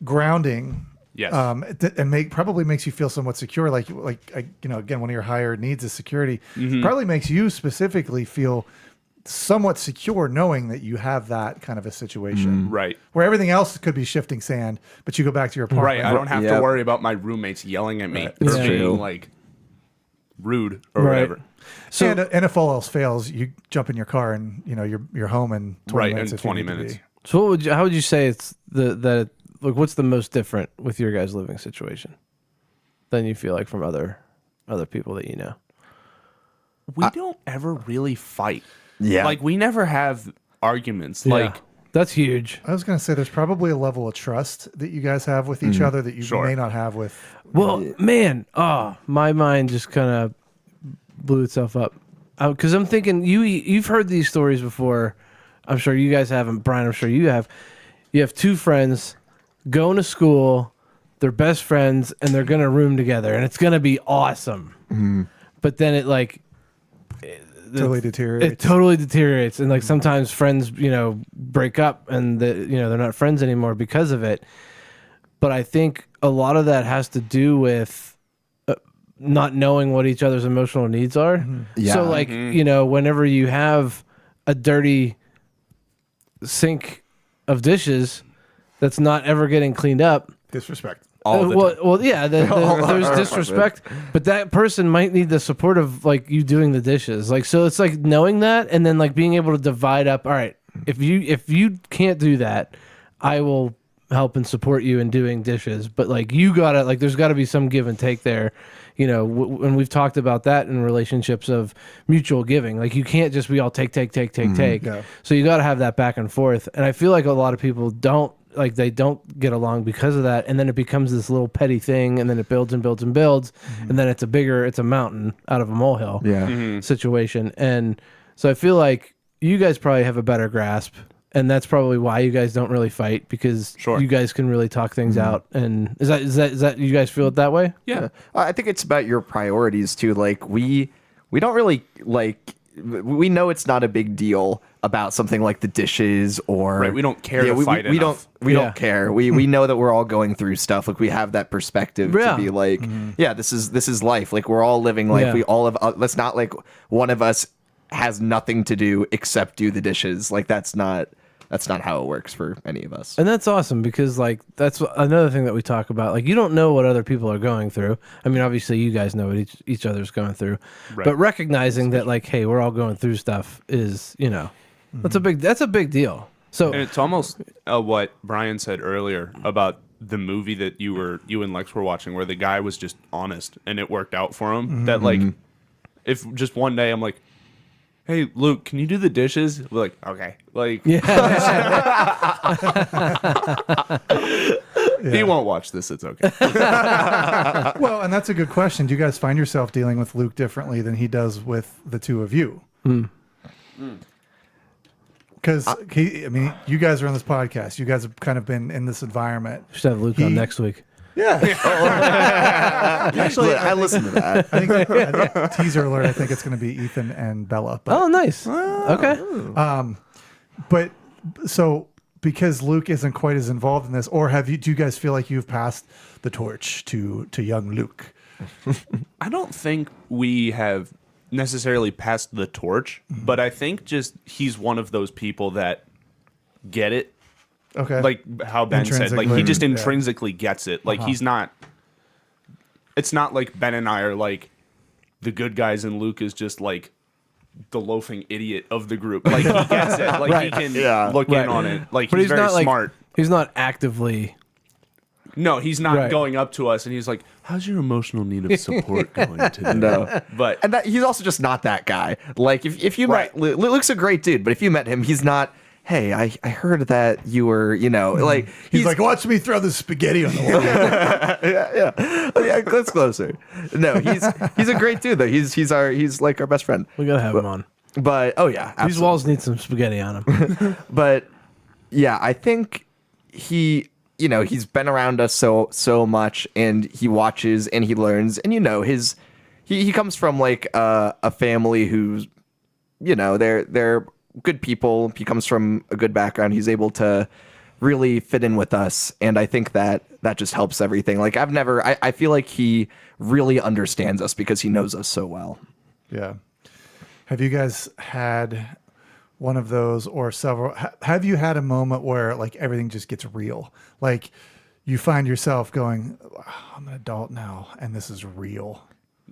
grounding. Yes. And probably makes you feel somewhat secure. Like again, one of your higher needs is security. Probably makes you specifically feel somewhat secure knowing that you have that kind of a situation. right. Where everything else could be shifting sand, but you go back to your apartment. Right. I don't have to Yep. worry about my roommates yelling at me It's or being true. like rude or Right. whatever. So and if all else fails, you jump in your car and you're home in 20 Right, minutes. in if you 20 need to minutes. be. So how would you say it's what's the most different with your guys' living situation than you feel like from other people that you know? We don't ever really fight. Yeah. Like we never have arguments. Yeah. Like That's huge. I was going to say there's probably a level of trust that you guys have with each other that you Sure. may not have with. Well, man, my mind just kind of blew itself up because I'm thinking you've heard these stories before. I'm sure you guys haven't, Brian. I'm sure you have. You have two friends going to school, they're best friends, and they're gonna room together, and it's gonna be awesome. But then it Totally deteriorates. It totally deteriorates, and like sometimes friends, break up, and they're not friends anymore because of it. But I think a lot of that has to do with not knowing what each other's emotional needs are. Yeah. So like whenever you have a dirty sink of dishes that's not ever getting cleaned up. Disrespect. all the time. Well, yeah, there's disrespect, but that person might need the support of like you doing the dishes. Like, so it's like knowing that, and then like being able to divide up. All right, if you can't do that, I will help and support you in doing dishes. But like you gotta there's got to be some give and take there. And we've talked about that in relationships of mutual giving. Like you can't just be all take. Yeah. So you got to have that back and forth. And I feel like a lot of people don't get along because of that. And then it becomes this little petty thing, and then it builds and builds and builds. And then it's a mountain out of a molehill situation. And so I feel like you guys probably have a better grasp. And that's probably why you guys don't really fight, because Sure. you guys can really talk things out. And is that you guys feel it that way? Yeah. I think it's about your priorities too. Like we don't really we know it's not a big deal about something like the dishes or Right, we don't care to fight we enough. don't Yeah. don't care. We know that we're all going through stuff. Like we have that perspective Yeah. to be like, yeah, this is life. Like we're all living life. Yeah. We all have. Let's not like one of us has nothing to do except do the dishes. Like that's not how it works for any of us. And that's awesome, because like that's another thing that we talk about. Like you don't know what other people are going through. I mean, obviously you guys know what each other's going through, Right. but recognizing that like, hey, we're all going through stuff is, that's a big deal. So And it's almost what Brian said earlier about the movie that you and Lex were watching, where the guy was just honest and it worked out for him. That like, if just one day I'm like, "Hey, Luke, can you do the dishes?" We're like, "Okay." Like, he won't watch this. It's okay. Well, and that's a good question. Do you guys find yourself dealing with Luke differently than he does with the two of you? Because you guys are on this podcast. You guys have kind of been in this environment. should have Luke on next week. Yeah. Actually, I listened to that. I think teaser alert. I think it's going to be Ethan and Bella. But, Oh, nice. Okay. but so because Luke isn't quite as involved in this, or do you guys feel like you've passed the torch to young Luke? I don't think we have necessarily passed the torch, but I think just he's one of those people that get it. Okay. Like how Ben said, like he just intrinsically gets it. Like he's not. It's not like Ben and I are like the good guys, and Luke is just like the loafing idiot of the group. Like he gets it. Like he can look in on it. Like But he's very not smart. He's not actively. No, he's not Right. going up to us and he's like, "How's your emotional need of support going today?" No. But And he's also just not that guy. Like if you met Luke's a great dude, but if you met him, he's not. Hey, I heard that you were, like He's like, watch me throw this spaghetti on the wall. yeah, that's closer. No, he's a great dude though. He's like our best friend. We gotta have him on. But oh yeah, These absolutely. walls need some spaghetti on them. But yeah, I think he's been around us so much, and he watches and he learns, and he comes from like a family who's they're good people. He comes from a good background. He's able to really fit in with us, and I think that just helps everything. Like I feel like he really understands us because he knows us so well. Yeah. Have you guys had one of those or several? Have you had a moment where like everything just gets real? Like you find yourself going, "Oh, I'm an adult now and this is real."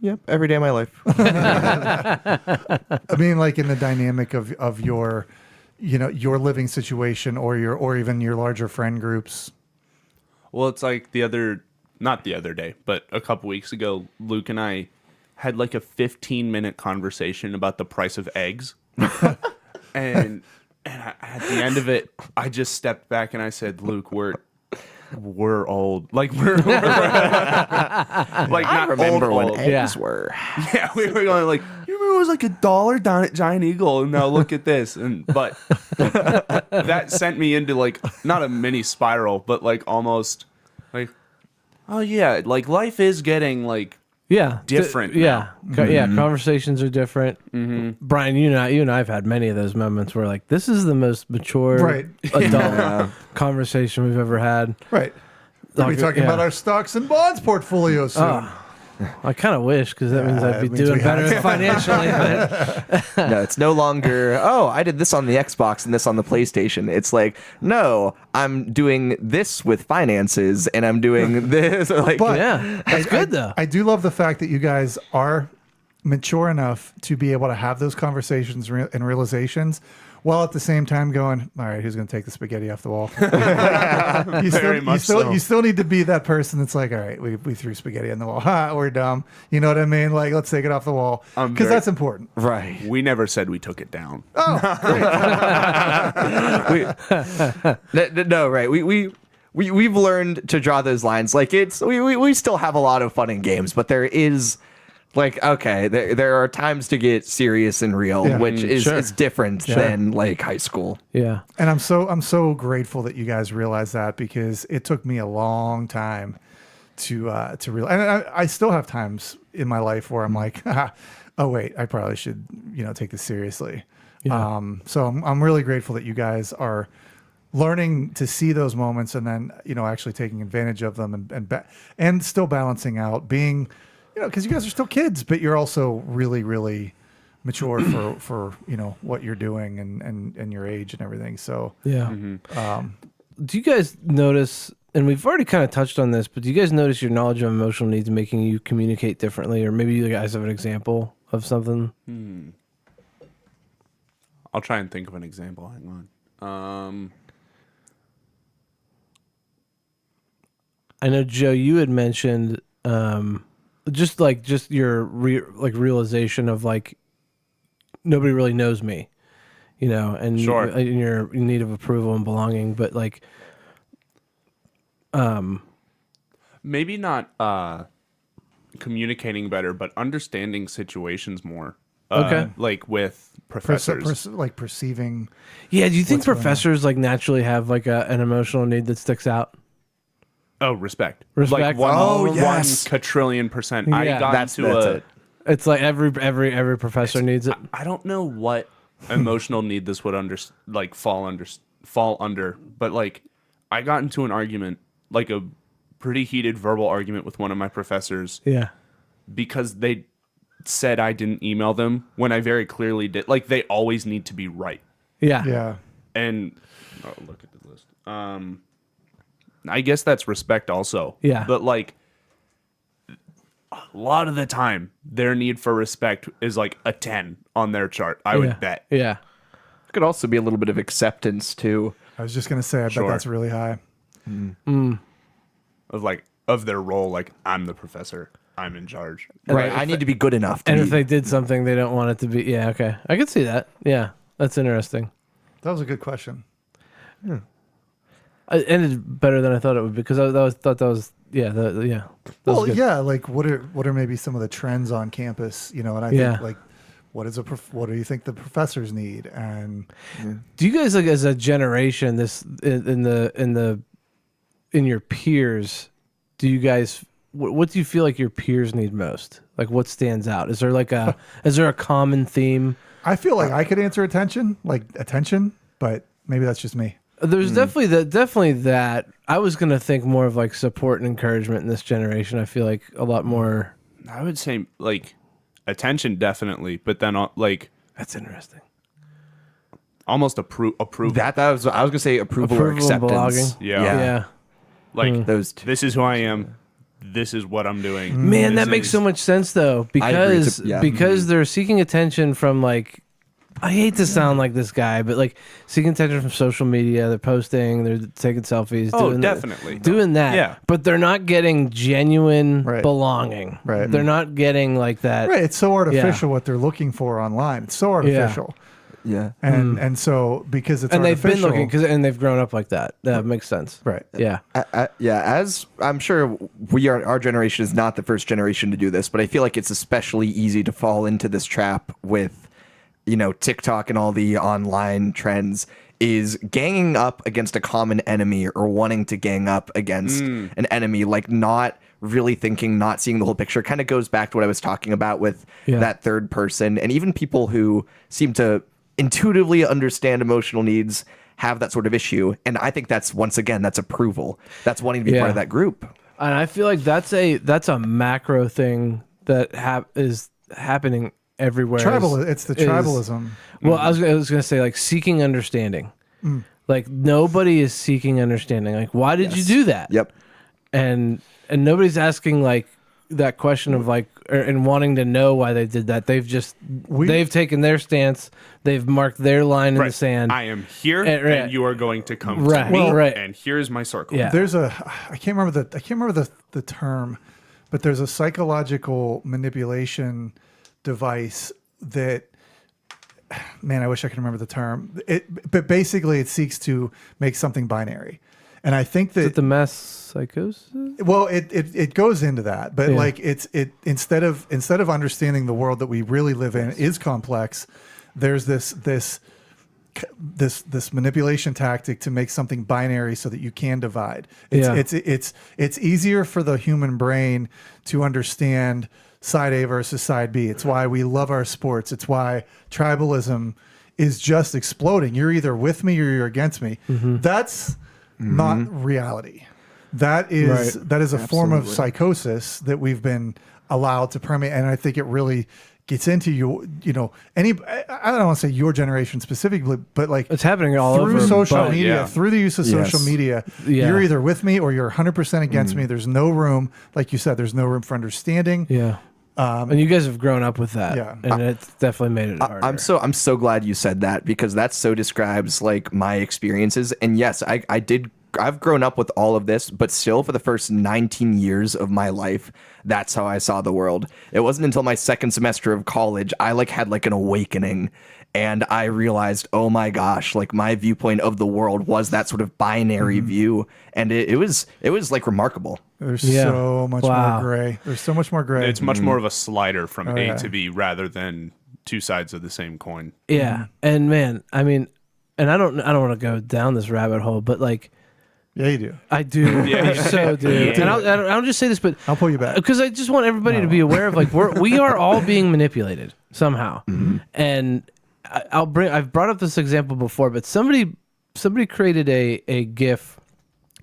Yep, every day of my life. I mean, like in the dynamic of your, your living situation or even your larger friend groups. well, it's like not the other day, but a couple weeks ago, Luke and I had like a 15-minute conversation about the price of eggs. and at the end of it, I just stepped back and I said, "Luke, we're old. Like we're like I not remember old, when old. eggs were. Yeah, we were going like, you remember it was like $1 down at Giant Eagle, and now look at this." But that sent me into like not a mini spiral, but like almost like, oh yeah, like life is getting like different. Conversations are different. Brian, you and I have had many of those moments where like this is the most mature adult conversation we've ever had. Right. We'll be talking about our stocks and bonds portfolio soon. I kind of wish, because that means I'd be it means doing we have better financially. But No, it's no longer, oh, I did this on the Xbox and this on the PlayStation. It's like, no, I'm doing this with finances and I'm doing this. Like, But yeah, that's good though. I do love the fact that you guys are mature enough to be able to have those conversations and realizations, while at the same time going, all right, who's going to take the spaghetti off the wall? You still need to be that person that's like, all right, we threw spaghetti on the wall. Ha, we're dumb. You know what I mean? Like, let's take it off the wall, because that's important. right. We never said we took it down. No, right. We've learned to draw those lines. Like we still have a lot of fun in games, but there is like, okay, there are times to get serious and real, which is it's different than like high school. Yeah. And I'm so grateful that you guys realize that, because it took me a long time to realize. And I still have times in my life where I'm like, oh wait, I probably should take this seriously. Yeah. So I'm really grateful that you guys are learning to see those moments, and then actually taking advantage of them, and still balancing out being, because you guys are still kids, but you're also really, really mature for what you're doing and your age and everything. So Yeah. Do you guys notice, and we've already kind of touched on this, but do you guys notice your knowledge of emotional needs making you communicate differently? Or maybe you guys have an example of something? I'll try and think of an example. Hang I know, Joe, you had mentioned just your realization of like nobody really knows me, and Sure. and you're in need of approval and belonging, but like, Maybe not communicating better, but understanding situations more. Okay. Like with professors. like perceiving. yeah. Do you think What's going on? professors like naturally have like an emotional need that sticks out? Oh, respect. Respect. Like one, Oh, one yes. quadrillion %. Yeah. I got That's into a. it. It's like every professor needs it. I don't know what emotional need this would fall under, but like I got into an argument, like a pretty heated verbal argument with one of my professors Yeah. because they said I didn't email them when I very clearly did. Like they always need to be right. Yeah. Yeah. And look at the list. I guess that's respect also. Yeah. But like a lot of the time their need for respect is like a 10 on their chart. I would bet. Yeah. It could also be a little bit of acceptance too. I was just gonna say, I Sure. bet that's really high. Of their role, like I'm the professor. I'm in charge. Right. I need to be good enough to And be. if they did something they don't want it to be, yeah, okay, I can see that. Yeah, that's interesting. That was a good question. It ended better than I thought it would because thought that was yeah. That was Well, good. yeah. Like, what are maybe some of the trends on campus? And I Yeah. think like, what do you think the professors need? And Do you guys like as a generation this in your peers? Do you guys what do you feel like your peers need most? Like what stands out? Is there like is there a common theme? I feel like I could answer attention, but maybe that's just me. There's definitely that. I was gonna think more of like support and encouragement in this generation. I feel like a lot more. I would say like attention definitely, but then like That's interesting. almost approval. that was I was gonna say approval or Approval and acceptance. belonging. Yeah. Yeah. Like Those two. this is who I am. This is what I'm doing. Man, This that makes is- so much sense though, I agree. because Yeah. because they're seeking attention from like. I hate to sound like this guy, but like seeking attention from social media, they're posting, they're taking selfies. Oh, doing definitely. doing that. Yeah. But they're not getting genuine Right. belonging. Right. They're not getting like that. Right. It's so artificial what they're looking for online. It's so artificial. Yeah. And so because it's And they've artificial, been looking and they've grown up like that. That makes sense. right. Yeah. Yeah, as I'm sure our generation is not the first generation to do this, but I feel like it's especially easy to fall into this trap with, TikTok and all the online trends is ganging up against a common enemy or wanting to gang up against an enemy, like not really thinking, not seeing the whole picture. Kind of goes back to what I was talking about with that third person, and even people who seem to intuitively understand emotional needs have that sort of issue. And I think that's, once again, that's approval. That's wanting to be part of that group. And I feel like that's a macro thing that is happening everywhere. It's the tribalism. Well, I was going to say like seeking understanding. Like nobody is seeking understanding. Like why did you do that? Yep. And nobody's asking like that question of like and wanting to know why they did that. They've taken their stance. They've marked their line in the sand. I am here, right. and you are going to come Right. to me, Well, right. and here's my circle. Yeah. There's I can't remember the term, but there's a psychological manipulation device that, man, I wish I could remember the term. But basically it seeks to make something binary. And I think Is it that the mass psychosis? well, it goes into that, but Yeah. like it instead of understanding the world that we really live in is complex, there's this manipulation tactic to make something binary so that you can divide. It's easier for the human brain to understand side A versus side B. It's why we love our sports. It's why tribalism is just exploding. You're either with me or you're against me. That's not reality. That is a form of psychosis that we've been allowed to permeate, and I think it really gets into I don't want to say your generation specifically, but like It's happening all through over. social but- media, Yeah. through the use of social media, Yeah. you're either with me or you're 100% against me. There's no room, like you said, there's no room for understanding. Yeah. And you guys have grown up with that. Yeah. And it's definitely made it harder. I'm so glad you said that, because that so describes like my experiences. And yes, I've grown up with all of this, but still for the first 19 years of my life, that's how I saw the world. It wasn't until my second semester of college I like had like an awakening, and I realized, oh my gosh, like my viewpoint of the world was that sort of binary view, and it was like remarkable. There's Yeah. so much Wow. more gray. There's so much more gray. It's much more of a slider from A yeah. to B rather than two sides of the same coin. Yeah. And man, I mean, and I don't want to go down this rabbit hole, but like, Yeah, you do. I do. Yeah. I so do. Yeah. And I'll just say this, but I'll pull you back. because I just want everybody to be aware of like we are all being manipulated somehow. And I've brought up this example before, but somebody created a GIF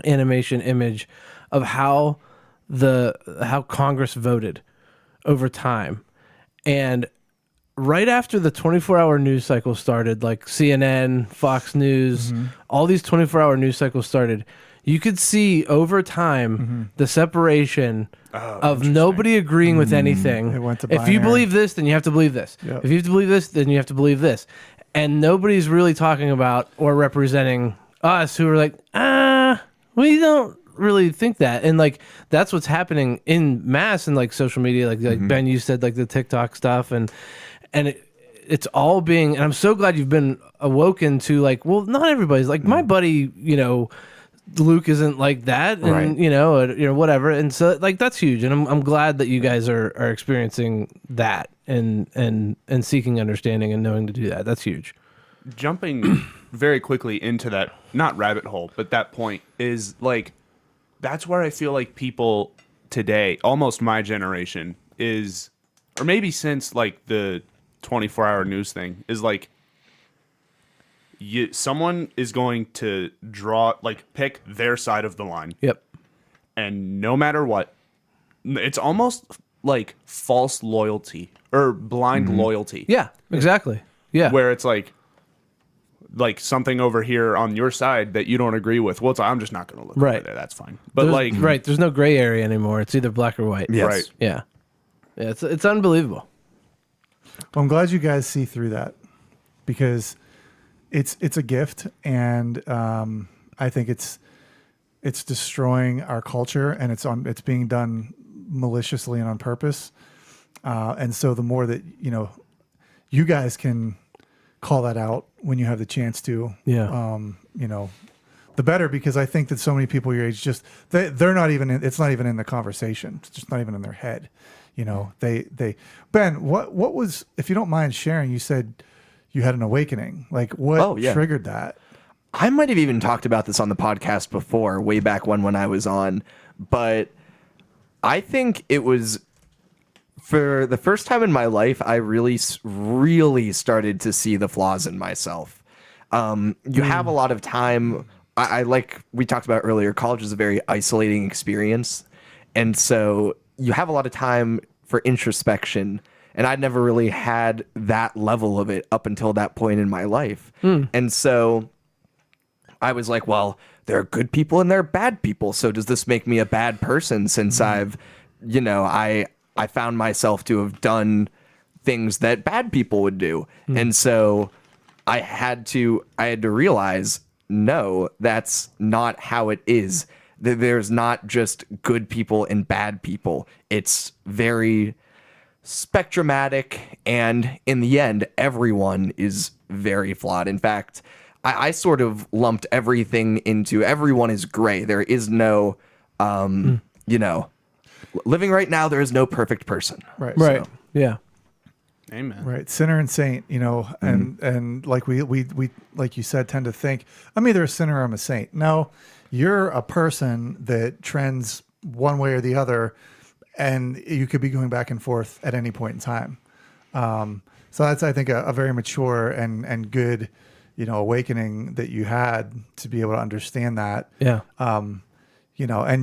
animation image of how Congress voted over time. And right after the 24-hour news cycle started, like CNN, Fox News, all these 24-hour news cycles started, you could see over time the separation of nobody agreeing with anything. It went to if you binary. believe this, then you have to believe this. Yep. If you have to believe this, then you have to believe this. And nobody's really talking about or representing us who are like, we don't really think that. And like that's what's happening in mass and like social media, like Ben, you said, like the TikTok stuff, and it's all being, and I'm so glad you've been awoken to like, well, not everybody's like my buddy, Luke isn't like that, and Right. whatever, and so like that's huge, and I'm glad that you guys are experiencing that and seeking understanding and knowing to do that. That's huge. Jumping very quickly into that, not rabbit hole, but that point is like, that's where I feel like people today, almost my generation, is, or maybe since like the 24-hour news thing, is like, someone is going to pick their side of the line. Yep. And no matter what, it's almost like false loyalty or blind loyalty. Yeah. Exactly. Yeah. Where it's like something over here on your side that you don't agree with. Well, I'm just not going to look Right. over there. That's fine. But right. There's no gray area anymore. It's either black or white. Yes. Right. Yeah. Yeah. It's unbelievable. Well, I'm glad you guys see through that, because it's a gift, and I think it's destroying our culture, and it's being done maliciously and on purpose. And so the more that you guys can call that out when you have the chance to, Yeah. the better, because I think that so many people your age just they're not even it's not even in the conversation. It's just not even in their head. They Ben, what was, if you don't mind sharing, you said you had an awakening. Like what Oh, yeah. triggered that? I might have even talked about this on the podcast before, way back when I was on, but I think it was for the first time in my life, I really started to see the flaws in myself. You have a lot of time. I like we talked about earlier, college is a very isolating experience. And so you have a lot of time for introspection. And I'd never really had that level of it up until that point in my life. And so I was like, well, there are good people and there are bad people. So does this make me a bad person since I've, I found myself to have done things that bad people would do. And so I had to realize, no, that's not how it is. There's not just good people and bad people. It's very spectrumatic, and in the end, everyone is very flawed. In fact, I sort of lumped everything into everyone is gray. There is no, living right now, there is no perfect person. Right. Right. So, Yeah. Amen. right. Sinner and saint, and like we like you said, tend to think I'm either a sinner or I'm a saint. No, you're a person that trends one way or the other, and you could be going back and forth at any point in time. So that's, I think, a very mature and good, awakening that you had to be able to understand that. Yeah. And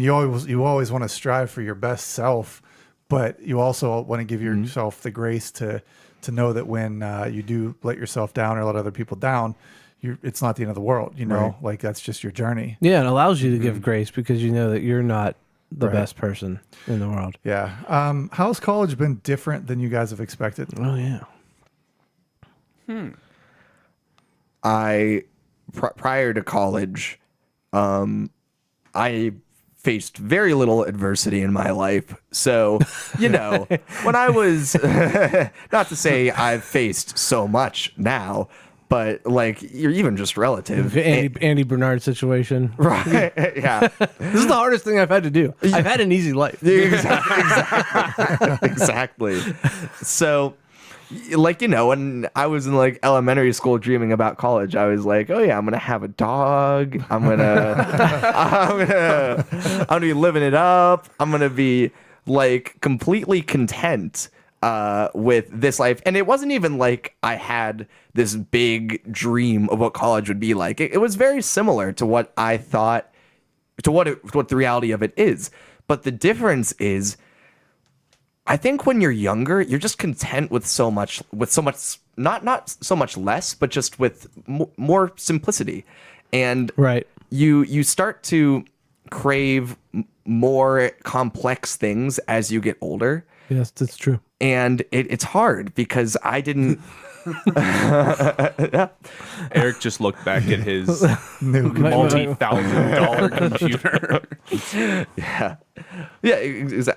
you always want to strive for your best self, but you also want to give yourself the grace to know that when you do let yourself down or let other people down, it's not the end of the world. Like that's just your journey. Yeah. It allows you to give grace because you know that you're not the Right. best person in the world. Yeah. How's college been different than you guys have expected? Oh yeah. Prior to college, I faced very little adversity in my life. So, when I was, not to say I've faced so much now, but like you're even just relative. Andy Bernard situation. Right. Yeah. This is the hardest thing I've had to do. I've had an easy life. Exactly. So, like, when I was in like elementary school dreaming about college, I was like, oh yeah, I'm gonna have a dog. I'm gonna be living it up. I'm gonna be like completely content with this life. And it wasn't even like I had this big dream of what college would be like. It was very similar to what I thought, to what the reality of it is. But the difference is, I think when you're younger, you're just content with so much, not so much less, but just with more simplicity. And Right. you start to crave more complex things as you get older. Yes, that's true. And it's hard because I didn't. Eric just looked back at his New multi-$1,000 computer. Yeah,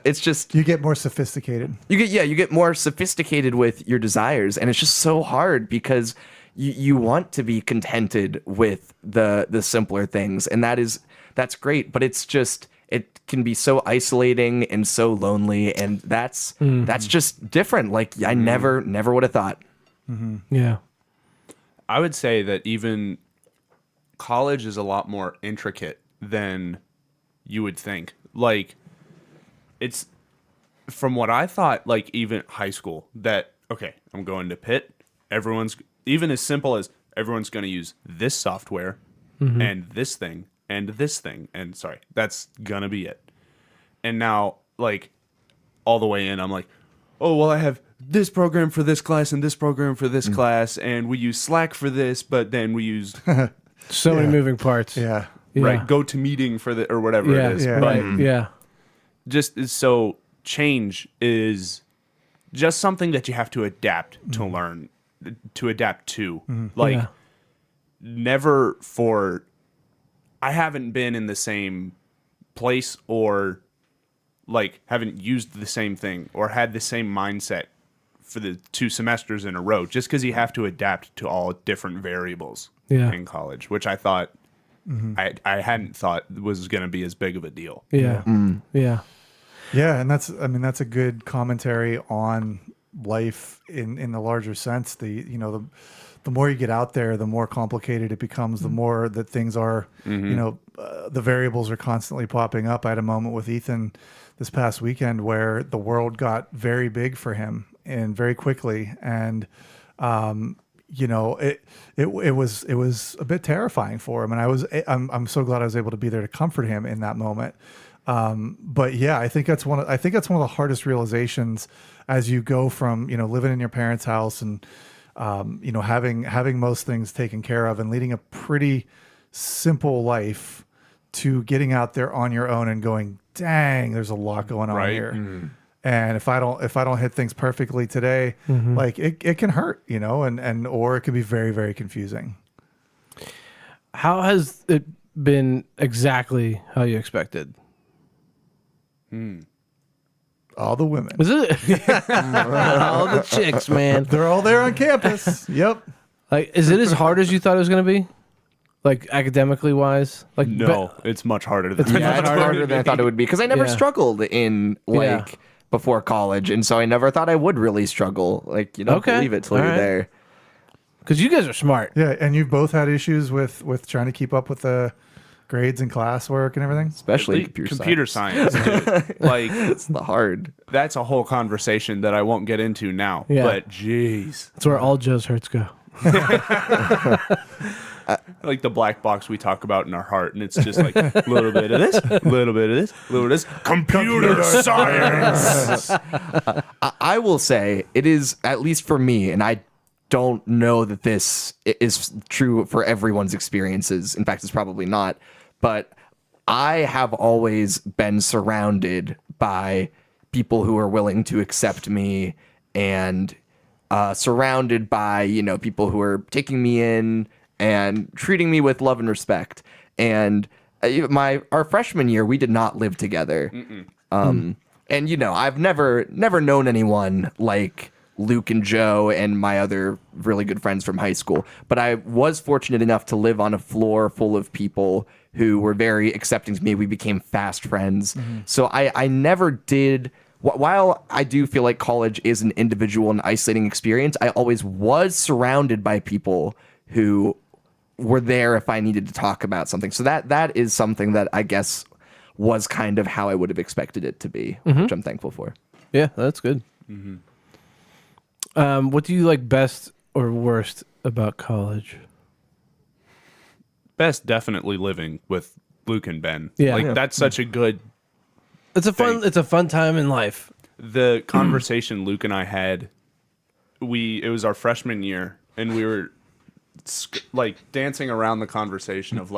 it's just You get more sophisticated. you get more sophisticated with your desires, and it's just so hard because you want to be contented with the simpler things, and that's great, but it's just, it can be so isolating and so lonely, and that's just different. Like I never would have thought. Yeah. I would say that even college is a lot more intricate than you would think. Like, it's, from what I thought, like even high school, that, okay, I'm going to Pitt. Everyone's, even as simple as everyone's going to use this software and this thing and this thing. And sorry, that's going to be it. And now, like, all the way in, I'm like, oh, well, I have this program for this class and this program for this class, and we use Slack for this, but then we use So many moving parts. Yeah. Yeah. right GoToMeeting for the, or whatever Yeah. it is. Yeah. But Right. Yeah. just so change is just something that you have to adapt to learn, to adapt to. Like Yeah. never for, I haven't been in the same place or like haven't used the same thing or had the same mindset for the 2 semesters in a row, just because you have to adapt to all different variables Yeah. in college, which I thought I hadn't thought was going to be as big of a deal. Yeah. Yeah. Yeah, and that's a good commentary on life in the larger sense. The more you get out there, the more complicated it becomes. The more that things are, the variables are constantly popping up. I had a moment with Ethan this past weekend where the world got very big for him and very quickly, and it was a bit terrifying for him. And I'm so glad I was able to be there to comfort him in that moment. But yeah, I think that's one of the hardest realizations as you go from, living in your parents' house and, having most things taken care of and leading a pretty simple life to getting out there on your own and going, dang, there's a lot going on Right. here. And if I don't hit things perfectly today, like it can hurt, and or it can be very, very confusing. How has it been exactly how you expected? All the women. Was it all the chicks, man? They're all there on campus. Yep. Like, is it as hard as you thought it was going to be? Like academically wise? Like No, it's much harder than Yeah, it's harder than I thought it would be because I never Yeah. struggled in Yeah. before college, and so I never thought I would really struggle. Like you don't Okay. believe it till All you're right. there. because you guys are smart. Yeah, and you've both had issues with trying to keep up with the grades and classwork and everything. Especially computer science, dude. Like, It's the hard. that's a whole conversation that I won't get into now. Yeah. But jeez, That's where all Joe's hurts go. like the black box we talk about in our heart, and it's just like a little bit of this, a little bit of this, a little bit of this. Computer science. I will say it is, at least for me, and I don't know that this is true for everyone's experiences. In fact, it's probably not. But I have always been surrounded by people who are willing to accept me and surrounded by, people who are taking me in and treating me with love and respect. And our freshman year, we did not live together. And, I've never known anyone like Luke and Joe and my other really good friends from high school. But I was fortunate enough to live on a floor full of people who were very accepting to me. We became fast friends. So I never did. While I do feel like college is an individual and isolating experience, I always was surrounded by people who were there if I needed to talk about something. So that is something that I guess was kind of how I would have expected it to be, which I'm thankful for. Yeah, that's good. What do you like best or worst about college? Best, definitely living with Luke and Ben. Yeah. That's such a good. It's a fun time in life. The conversation Luke and I had, it was our freshman year, and we were dancing around the conversation of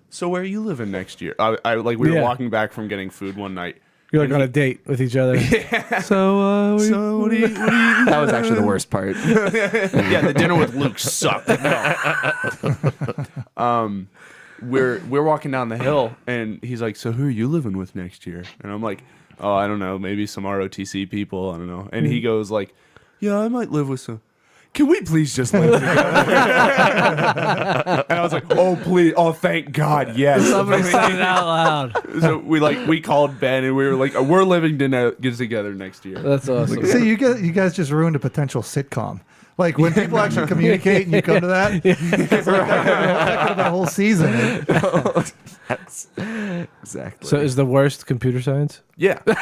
so where are you living next year? We were walking back from getting food one night. You're on a date with each other. Yeah. So what do you That was actually the worst part. Yeah, the dinner with Luke sucked. No. We're walking down the hill, and he's like, "So who are you living with next year?" And I'm like, "Oh, I don't know, maybe some ROTC people. I don't know." And he goes like, "Yeah, I might live with some. Can we please just live together?" And I was like, "Oh, please! Oh, thank God! Yes." Somebody said it out loud. So we called Ben, and we were like, "We're living together next year." That's awesome. See, you guys just ruined a potential sitcom. Like when people actually communicate and you come to that, it's like that could have been a whole season. That's exactly. So is the worst computer science? Yeah. The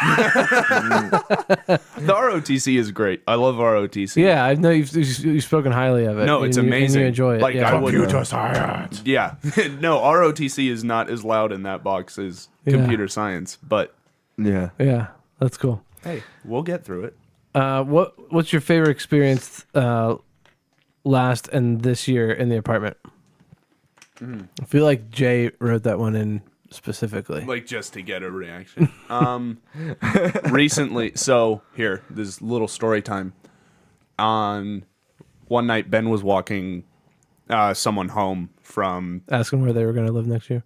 ROTC is great. I love ROTC. Yeah, I know you've spoken highly of it. No, it's amazing. And you enjoy it. Like, yeah. I would- Computer science. Yeah. No, ROTC is not as loud in that box as computer science, but Yeah. Yeah, that's cool. hey, we'll get through it. What's your favorite experience last and this year in the apartment? I feel like Jay wrote that one in specifically. Like, just to get a reaction. Recently, so here, this little story time. On one night, Ben was walking someone home from... Asking where they were going to live next year.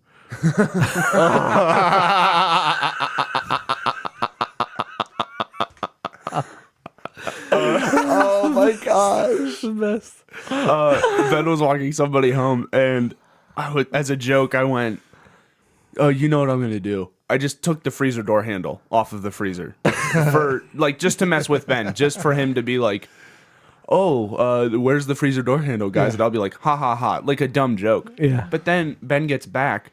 Oh my gosh. The best. Ben was walking somebody home, and as a joke, I went, "Oh, you know what I'm going to do? I just took the freezer door handle off of the freezer for just to mess with Ben, just for him to be like, oh, where's the freezer door handle, guys?" Yeah. And I'll be like, ha ha ha, like a dumb joke. Yeah. But then Ben gets back,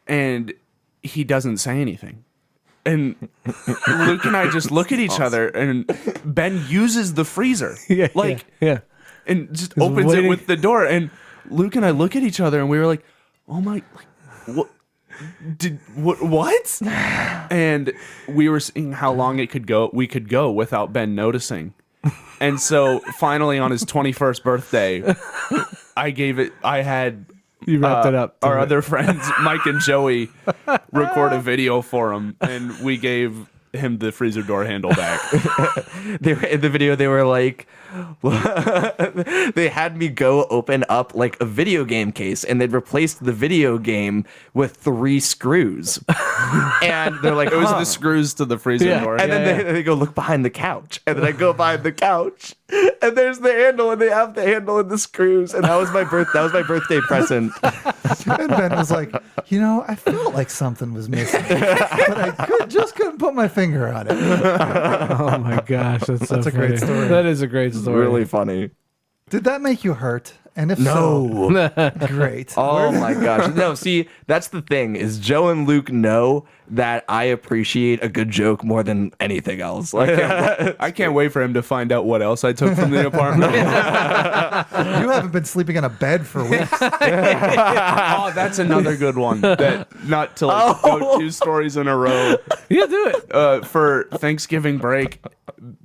and he doesn't say anything. And Luke and I just look at each other, and Ben uses the freezer. Yeah. And just He's opens waiting. it with the door. And Luke and I look at each other, and we were like, oh my, what? What? And we were seeing how long we could go without Ben noticing. And so finally on his 21st birthday, I had You wrapped it up. our other friends, Mike and Joey, record a video for him, and we gave him the freezer door handle back. They were in the video. They were like, they had me go open up like a video game case, and they'd replaced the video game with 3 screws. And they're like, It was the screws to the freezer Yeah. door. And then they go look behind the couch, and then I go behind the couch, and there's the handle, and they have the handle and the screws, and that was my birthday present. And Ben was like, I felt like something was missing, but I just couldn't put my finger on it. Oh my gosh, that's so That's a great funny. story. That is a great story. Really funny. Did that make you hurt? And if so, great. Oh my gosh. No, see, that's the thing is Joe and Luke know that I appreciate a good joke more than anything else. Like, I can't wait for him to find out what else I took from the apartment. You haven't been sleeping on a bed for weeks. Oh, that's another good one. That not to go 2 stories in a row. Yeah, do it. For Thanksgiving break,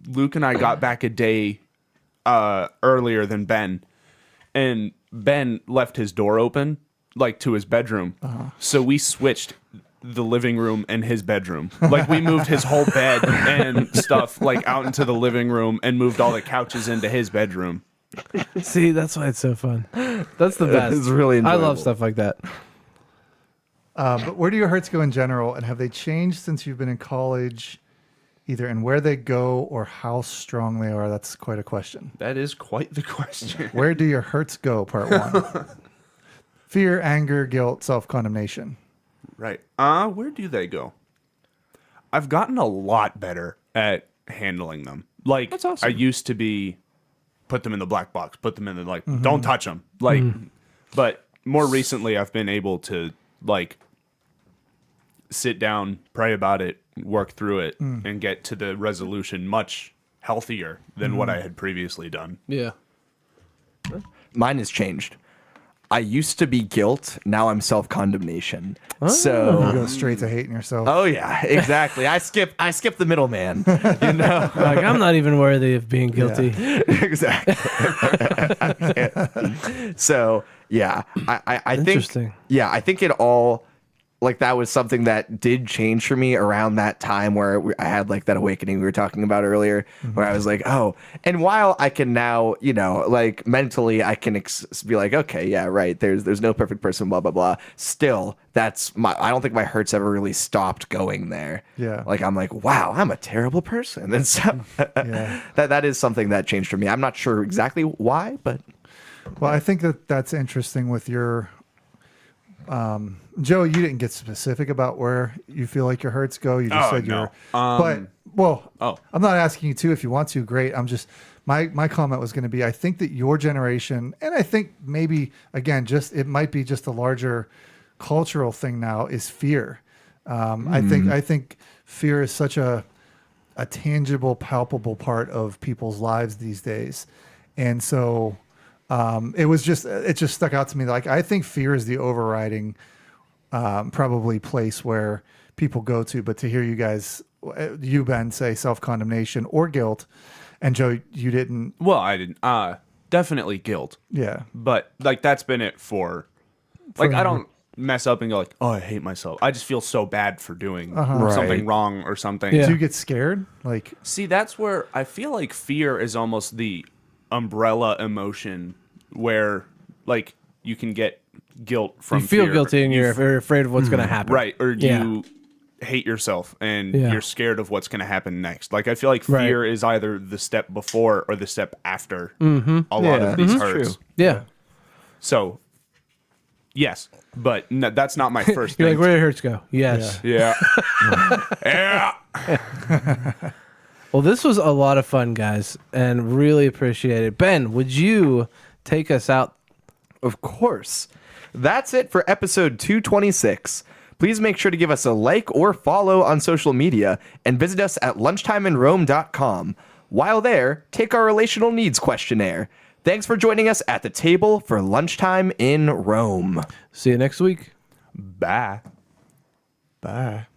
Luke and I got back a day earlier than Ben, and Ben left his door open like to his bedroom. So we switched the living room and his bedroom. Like we moved his whole bed and stuff like out into the living room and moved all the couches into his bedroom. See, that's why it's so fun. That's the best. It's really I love enjoyable. stuff like that. But where do your hurts go in general, and have they changed since you've been in college, either in where they go or how strong they are? That's quite a question. That is quite the question. Where do your hurts go, part one? Fear, anger, guilt, self-condemnation. Right. Where do they go? I've gotten a lot better at handling them. Like, That's awesome. I used to be, put them in the black box, put them in the, like, don't touch them. Like, but more recently, I've been able to, like, sit down, pray about it, work through it, and get to the resolution much healthier than what I had previously done. Yeah. Mine has changed. I used to be guilt. Now I'm self-condemnation. So, You go straight to hating yourself. oh yeah, exactly. I skip the middleman. You know, Like, I'm not even worthy of being guilty. exactly. So yeah, I think Interesting. I think it all, like, that was something that did change for me around that time where I had like that awakening we were talking about earlier, where I was like, oh, and while I can now, you know, like mentally I can be like, okay, yeah, right, there's no perfect person, blah blah blah. Still, I don't think my hurts ever really stopped going there. Yeah. Like, I'm like, wow, I'm a terrible person, and so Yeah. that is something that changed for me. I'm not sure exactly why, but Well, I think that's interesting with your Joe, you didn't get specific about where you feel like your hurts go. You just Oh, said no. you're but I'm not asking you to. If you want to, great. I'm just my comment was going to be, I think that your generation, and I think maybe again, it might be just a larger cultural thing now, is fear. I think fear is such a tangible, palpable part of people's lives these days. And so it just stuck out to me. Like, I think fear is the overriding probably place where people go to. But to hear you guys, you, Ben, say self-condemnation or guilt, and Joe, you didn't. Well, I didn't. Definitely guilt. Yeah. But, like, that's been it for like, I don't mess up and go like, oh, I hate myself. I just feel so bad for doing something Right. wrong or something. Yeah. Do you get scared? Like, See, that's where I feel like fear is almost the umbrella emotion where, like, you can get guilt from You feel fear. guilty and you're afraid of what's going to happen. Right, or Yeah. you hate yourself and Yeah. you're scared of what's going to happen next. Like, I feel like Right. fear is either the step before or the step after a lot Yeah, of these that's hurts. true. Yeah. So, yes, but no, that's not my first You're thing. like, where do hurts go? Yes. Yeah. Yeah. Well, this was a lot of fun, guys, and really appreciate it. Ben, would you take us out? of course. That's it for episode 226. Please make sure to give us a like or follow on social media and visit us at lunchtimeinrome.com. While there, take our relational needs questionnaire. Thanks for joining us at the table for Lunchtime in Rome. See you next week. Bye. bye.